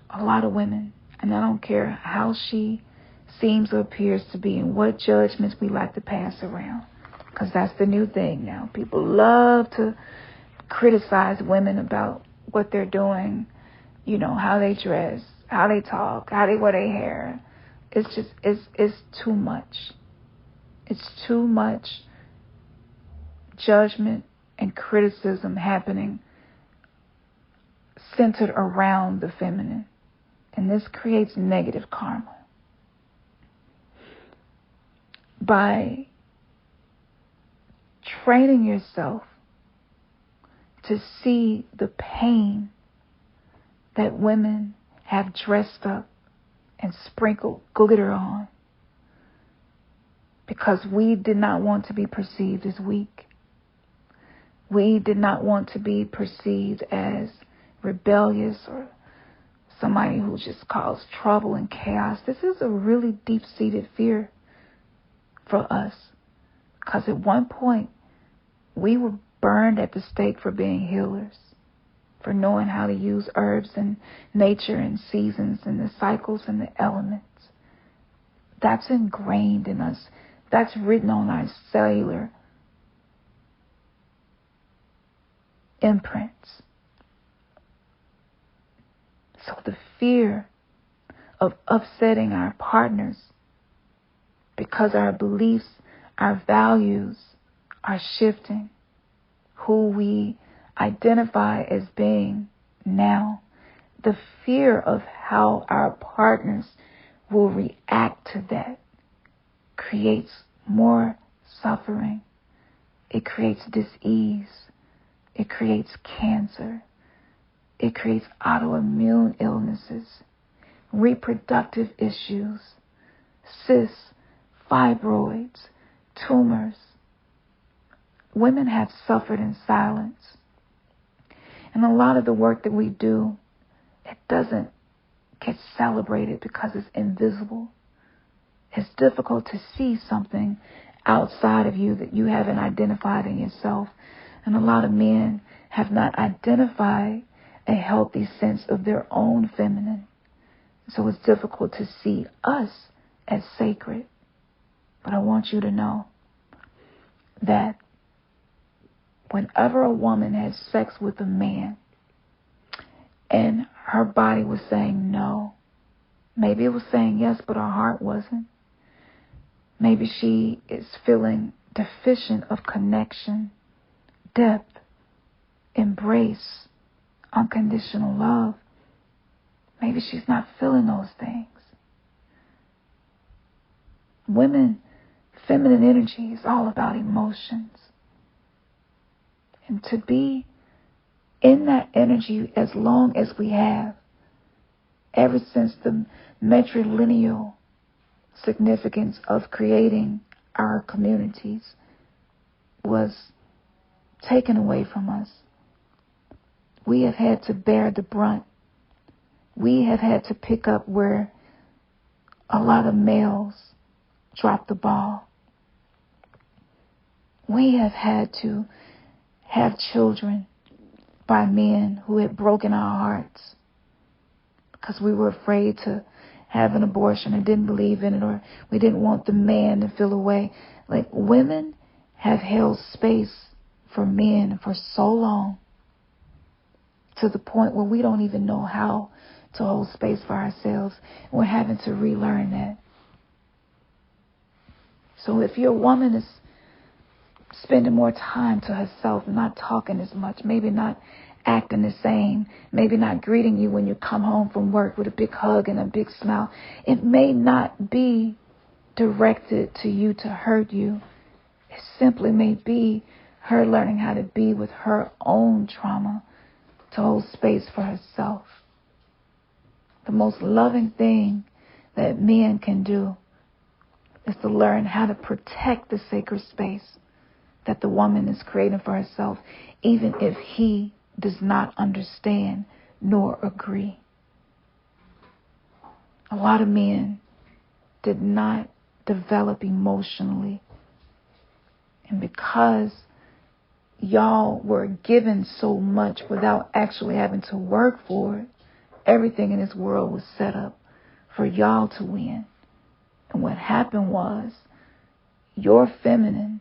a lot of women, and I don't care how she seems or appears to be and what judgments we like to pass around, because that's the new thing now. People love to criticize women about what they're doing, how they dress, how they talk, how they wear their hair. It's just, it's too much. It's too much judgment and criticism happening centered around the feminine. And this creates negative karma. By training yourself to see the pain that women have dressed up and sprinkled glitter on, because we did not want to be perceived as weak. We did not want to be perceived as rebellious or somebody who just caused trouble and chaos. This is a really deep-seated fear for us, because at one point we were burned at the stake for being healers, for knowing how to use herbs and nature and seasons and the cycles and the elements. That's ingrained in us. That's written on our cellular imprints. So the fear of upsetting our partners because our beliefs, our values are shifting, who we identify as being now, the fear of how our partners will react to that creates more suffering. It creates dis-ease. It creates cancer. It creates autoimmune illnesses, reproductive issues, cysts, fibroids, tumors. Women have suffered in silence. And a lot of the work that we do, it doesn't get celebrated because it's invisible. It's difficult to see something outside of you that you haven't identified in yourself. And a lot of men have not identified a healthy sense of their own feminine. So it's difficult to see us as sacred. But I want you to know that whenever a woman has sex with a man and her body was saying no, maybe it was saying yes, but her heart wasn't. Maybe she is feeling deficient of connection, depth, embrace, unconditional love. Maybe she's not feeling those things. Women, feminine energy is all about emotions. And to be in that energy as long as we have, ever since the matrilineal significance of creating our communities was taken away from us, we have had to bear the brunt. We have had to pick up where a lot of males dropped the ball. We have had to have children by men who had broken our hearts because we were afraid to have an abortion and didn't believe in it, or we didn't want the man to feel away. Like, women have held space for men for so long, to the point where we don't even know how to hold space for ourselves. We're having to relearn that. So if your woman is spending more time to herself, not talking as much, maybe not acting the same, maybe not greeting you when you come home from work with a big hug and a big smile, it may not be directed to you to hurt you. It simply may be her learning how to be with her own trauma, to hold space for herself. The most loving thing that men can do is to learn how to protect the sacred space that the woman is creating for herself, even if he does not understand nor agree. A lot of men did not develop emotionally. And because y'all were given so much without actually having to work for it, everything in this world was set up for y'all to win. And what happened was your feminine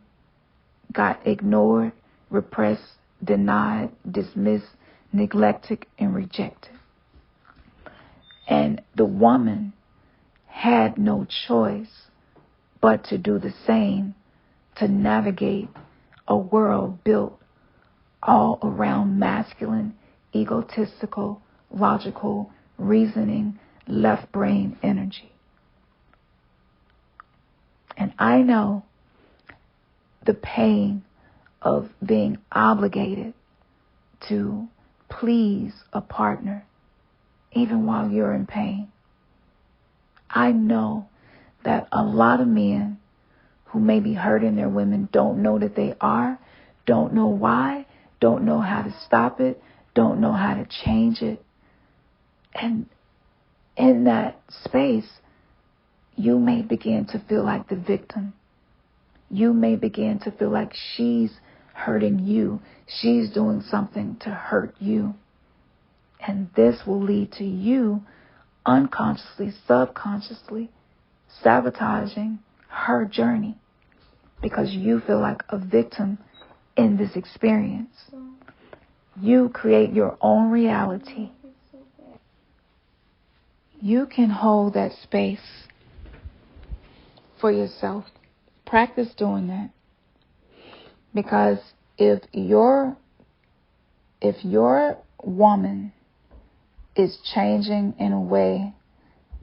got ignored, repressed, denied, dismissed, neglected, and rejected. And the woman had no choice but to do the same, to navigate a world built all around masculine, egotistical, logical, reasoning, left brain energy. And I know the pain of being obligated to please a partner, even while you're in pain. I know that a lot of men who may be hurting their women don't know that they are, don't know why, don't know how to stop it, don't know how to change it. And in that space, you may begin to feel like the victim. You may begin to feel like she's hurting you. She's doing something to hurt you. And this will lead to you unconsciously, subconsciously sabotaging her journey because you feel like a victim in this experience. You create your own reality. You can hold that space for yourself. Practice doing that. Because if your woman is changing in a way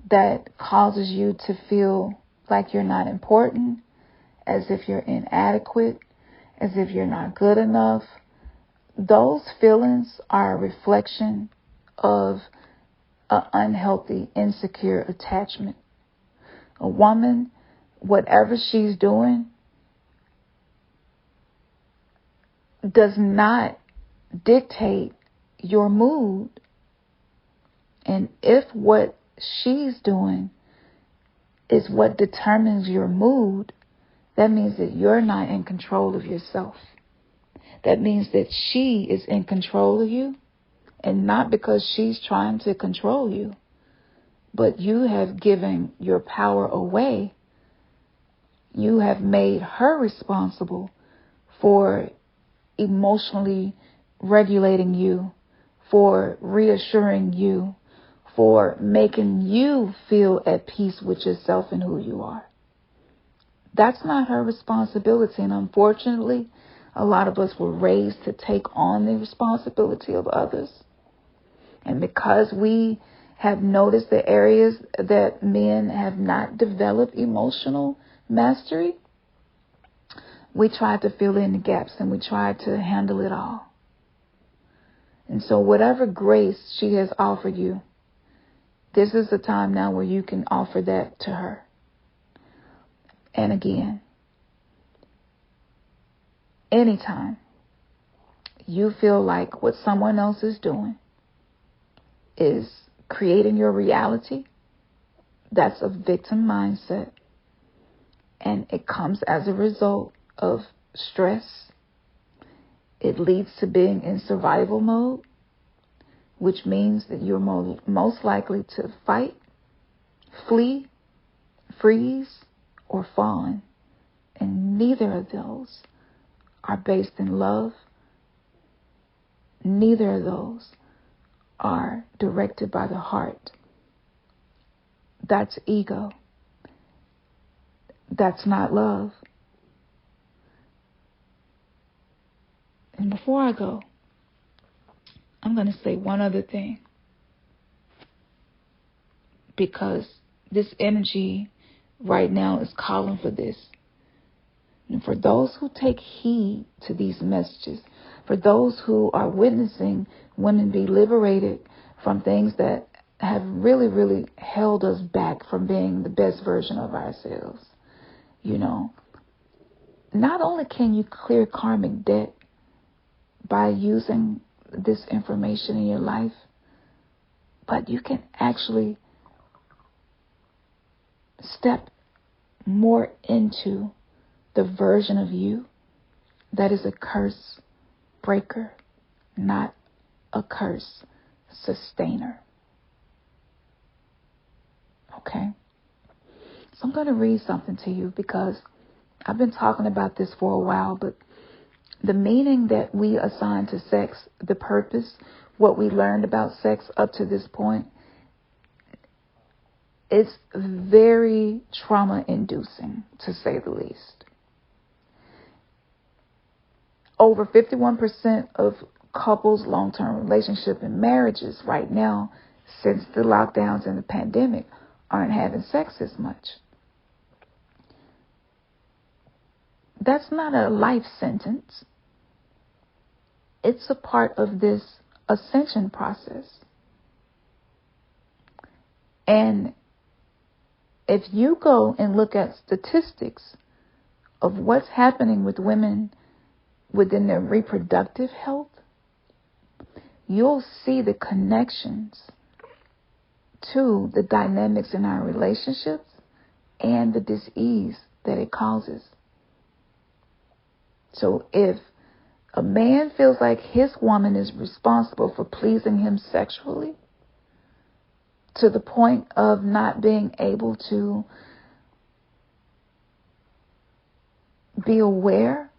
that causes you to feel like you're not important, as if you're inadequate, as if you're not good enough, those feelings are a reflection of an unhealthy, insecure attachment. A woman, whatever she's doing, does not dictate your mood. And if what she's doing is what determines your mood, that means that you're not in control of yourself. That means that she is in control of you, and not because she's trying to control you, but you have given your power away. You have made her responsible for emotionally regulating you, for reassuring you, for making you feel at peace with yourself and who you are. That's not her responsibility. And unfortunately, a lot of us were raised to take on the responsibility of others. And because we have noticed the areas that men have not developed emotional mastery, we try to fill in the gaps and we try to handle it all. And so whatever grace she has offered you, this is the time now where you can offer that to her. And again, anytime you feel like what someone else is doing is creating your reality, that's a victim mindset. And it comes as a result of stress. It leads to being in survival mode, which means that you're most likely to fight, flee, freeze, or fawn. And neither of those are based in love. Neither of those are directed by the heart. That's ego. That's not love. And before I go, I'm going to say one other thing. Because this energy right now is calling for this. And for those who take heed to these messages, for those who are witnessing women be liberated from things that have really, really held us back from being the best version of ourselves, Not only can you clear karmic debt by using this information in your life, but you can actually step more into the version of you that is a curse breaker, not a curse sustainer. Okay? So I'm going to read something to you because I've been talking about this for a while, but the meaning that we assign to sex, the purpose, what we learned about sex up to this point, it's very trauma-inducing, to say the least. Over 51% of couples' long-term relationship and marriages right now, since the lockdowns and the pandemic, aren't having sex as much. That's not a life sentence. It's a part of this ascension process. And if you go and look at statistics of what's happening with women within their reproductive health, you'll see the connections to the dynamics in our relationships and the dis-ease that it causes. So if a man feels like his woman is responsible for pleasing him sexually to the point of not being able to be aware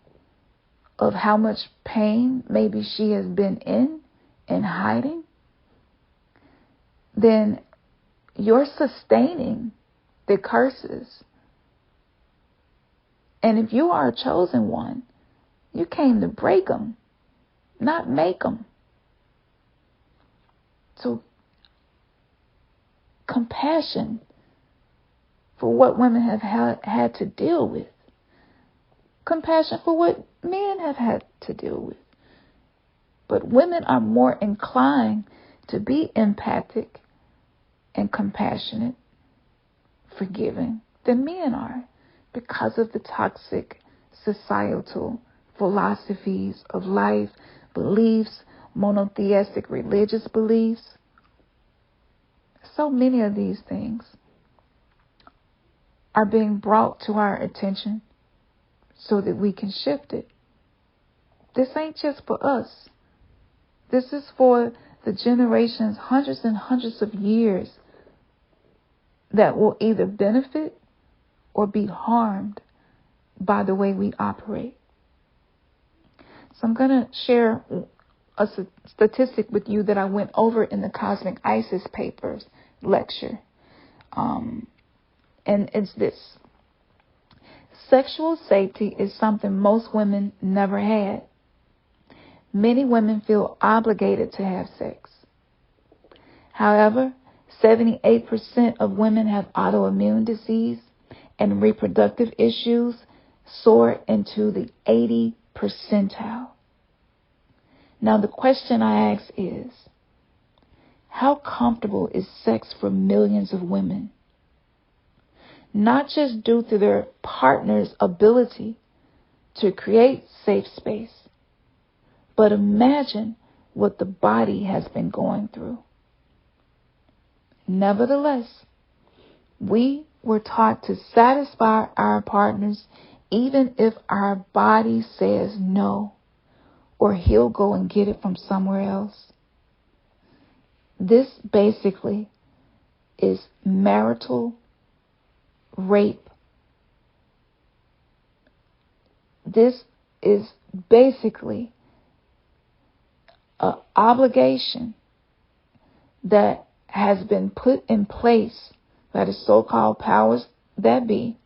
of how much pain maybe she has been in and hiding, then you're sustaining the curses. And if you are a chosen one, you came to break them, not make them. So compassion for what women have had to deal with. Compassion for what men have had to deal with. But women are more inclined to be empathic and compassionate, forgiving than men are because of the toxic societal philosophies of life, beliefs, monotheistic religious beliefs. So many of these things are being brought to our attention so that we can shift it. This ain't just for us. This is for the generations, hundreds and hundreds of years that will either benefit or be harmed by the way we operate. So I'm going to share a statistic with you that I went over in the Cosmic Isis Papers lecture. And it's this. Sexual safety is something most women never had. Many women feel obligated to have sex. However, 78% of women have autoimmune disease and reproductive issues soar into the 80th percentile. Now the question I ask is, how comfortable is sex for millions of women? Not just due to their partner's ability to create safe space, but imagine what the body has been going through. Nevertheless, we were taught to satisfy our partners even if our body says no, or he'll go and get it from somewhere else. This basically is marital rape. This is basically an obligation that has been put in place by the so-called powers that be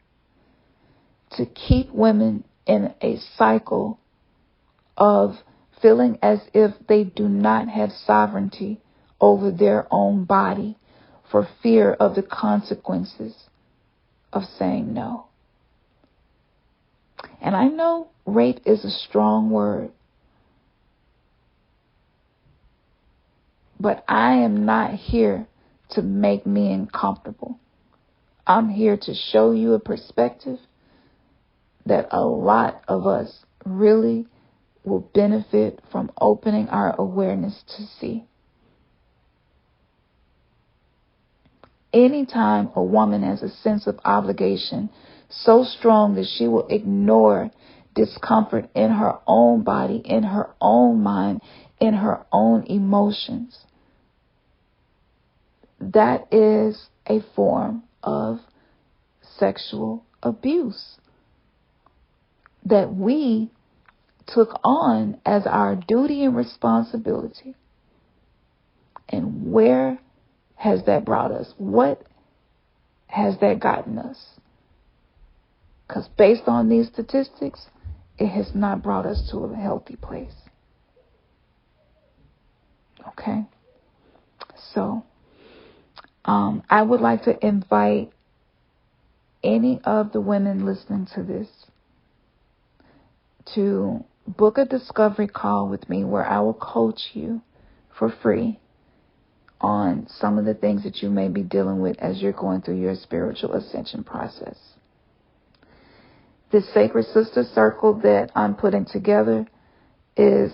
to keep women in a cycle of feeling as if they do not have sovereignty over their own body for fear of the consequences of saying no. And I know rape is a strong word, but I am not here to make men comfortable. I'm here to show you a perspective that a lot of us really will benefit from opening our awareness to see. Anytime a woman has a sense of obligation so strong that she will ignore discomfort in her own body, in her own mind, in her own emotions, that is a form of sexual abuse that we took on as our duty and responsibility. And where has that brought us? What has that gotten us? Because based on these statistics, it has not brought us to a healthy place. Okay? So, I would like to invite any of the women listening to this to book a discovery call with me where I will coach you for free on some of the things that you may be dealing with as you're going through your spiritual ascension process. This Sacred Sister Circle that I'm putting together is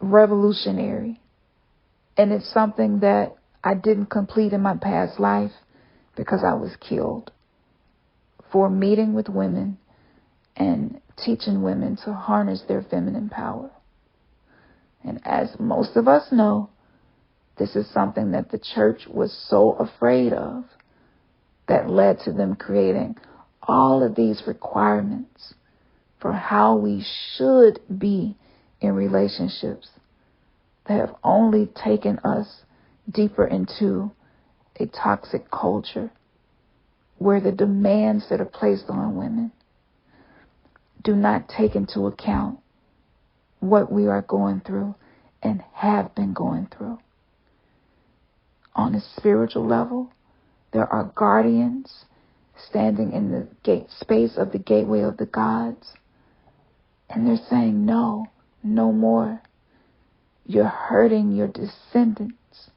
revolutionary. And it's something that I didn't complete in my past life because I was killed for meeting with women and teaching women to harness their feminine power. And as most of us know, this is something that the church was so afraid of that led to them creating all of these requirements for how we should be in relationships that have only taken us deeper into a toxic culture where the demands that are placed on women do not take into account what we are going through and have been going through. On a spiritual level, there are guardians standing in the gate space of the gateway of the gods, and they're saying, no, no more. You're hurting your descendants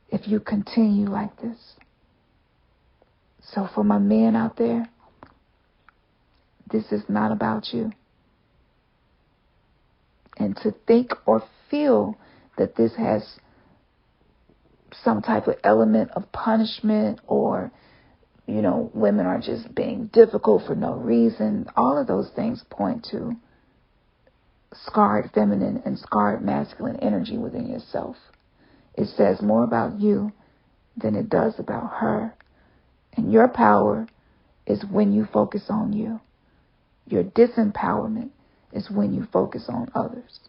if you continue like this. So for my men out there, this is not about you. And to think or feel that this has some type of element of punishment or, women are just being difficult for no reason, all of those things point to scarred feminine and scarred masculine energy within yourself. It says more about you than it does about her. And your power is when you focus on you. Your disempowerment is when you focus on others.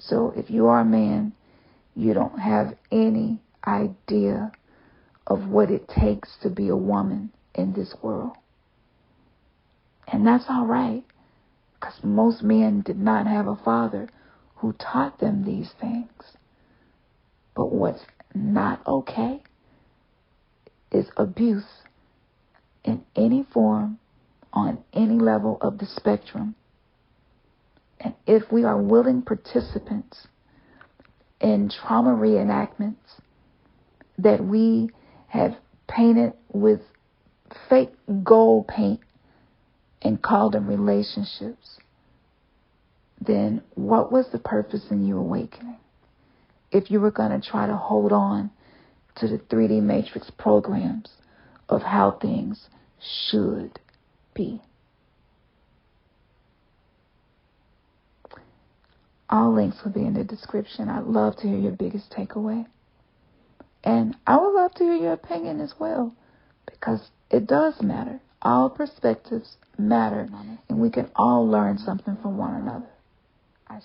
So if you are a man, you don't have any idea of what it takes to be a woman in this world. And that's all right, because most men did not have a father who taught them these things. But what's not okay is abuse in any form, on any level of the spectrum. And if we are willing participants in trauma reenactments that we have painted with fake gold paint and called them relationships, then what was the purpose in you awakening? If you were going to try to hold on to the 3D matrix programs of how things should be. All links will be in the description. I'd love to hear your biggest takeaway. And I would love to hear your opinion as well, because it does matter. All perspectives matter, and we can all learn something from one another. Ashe.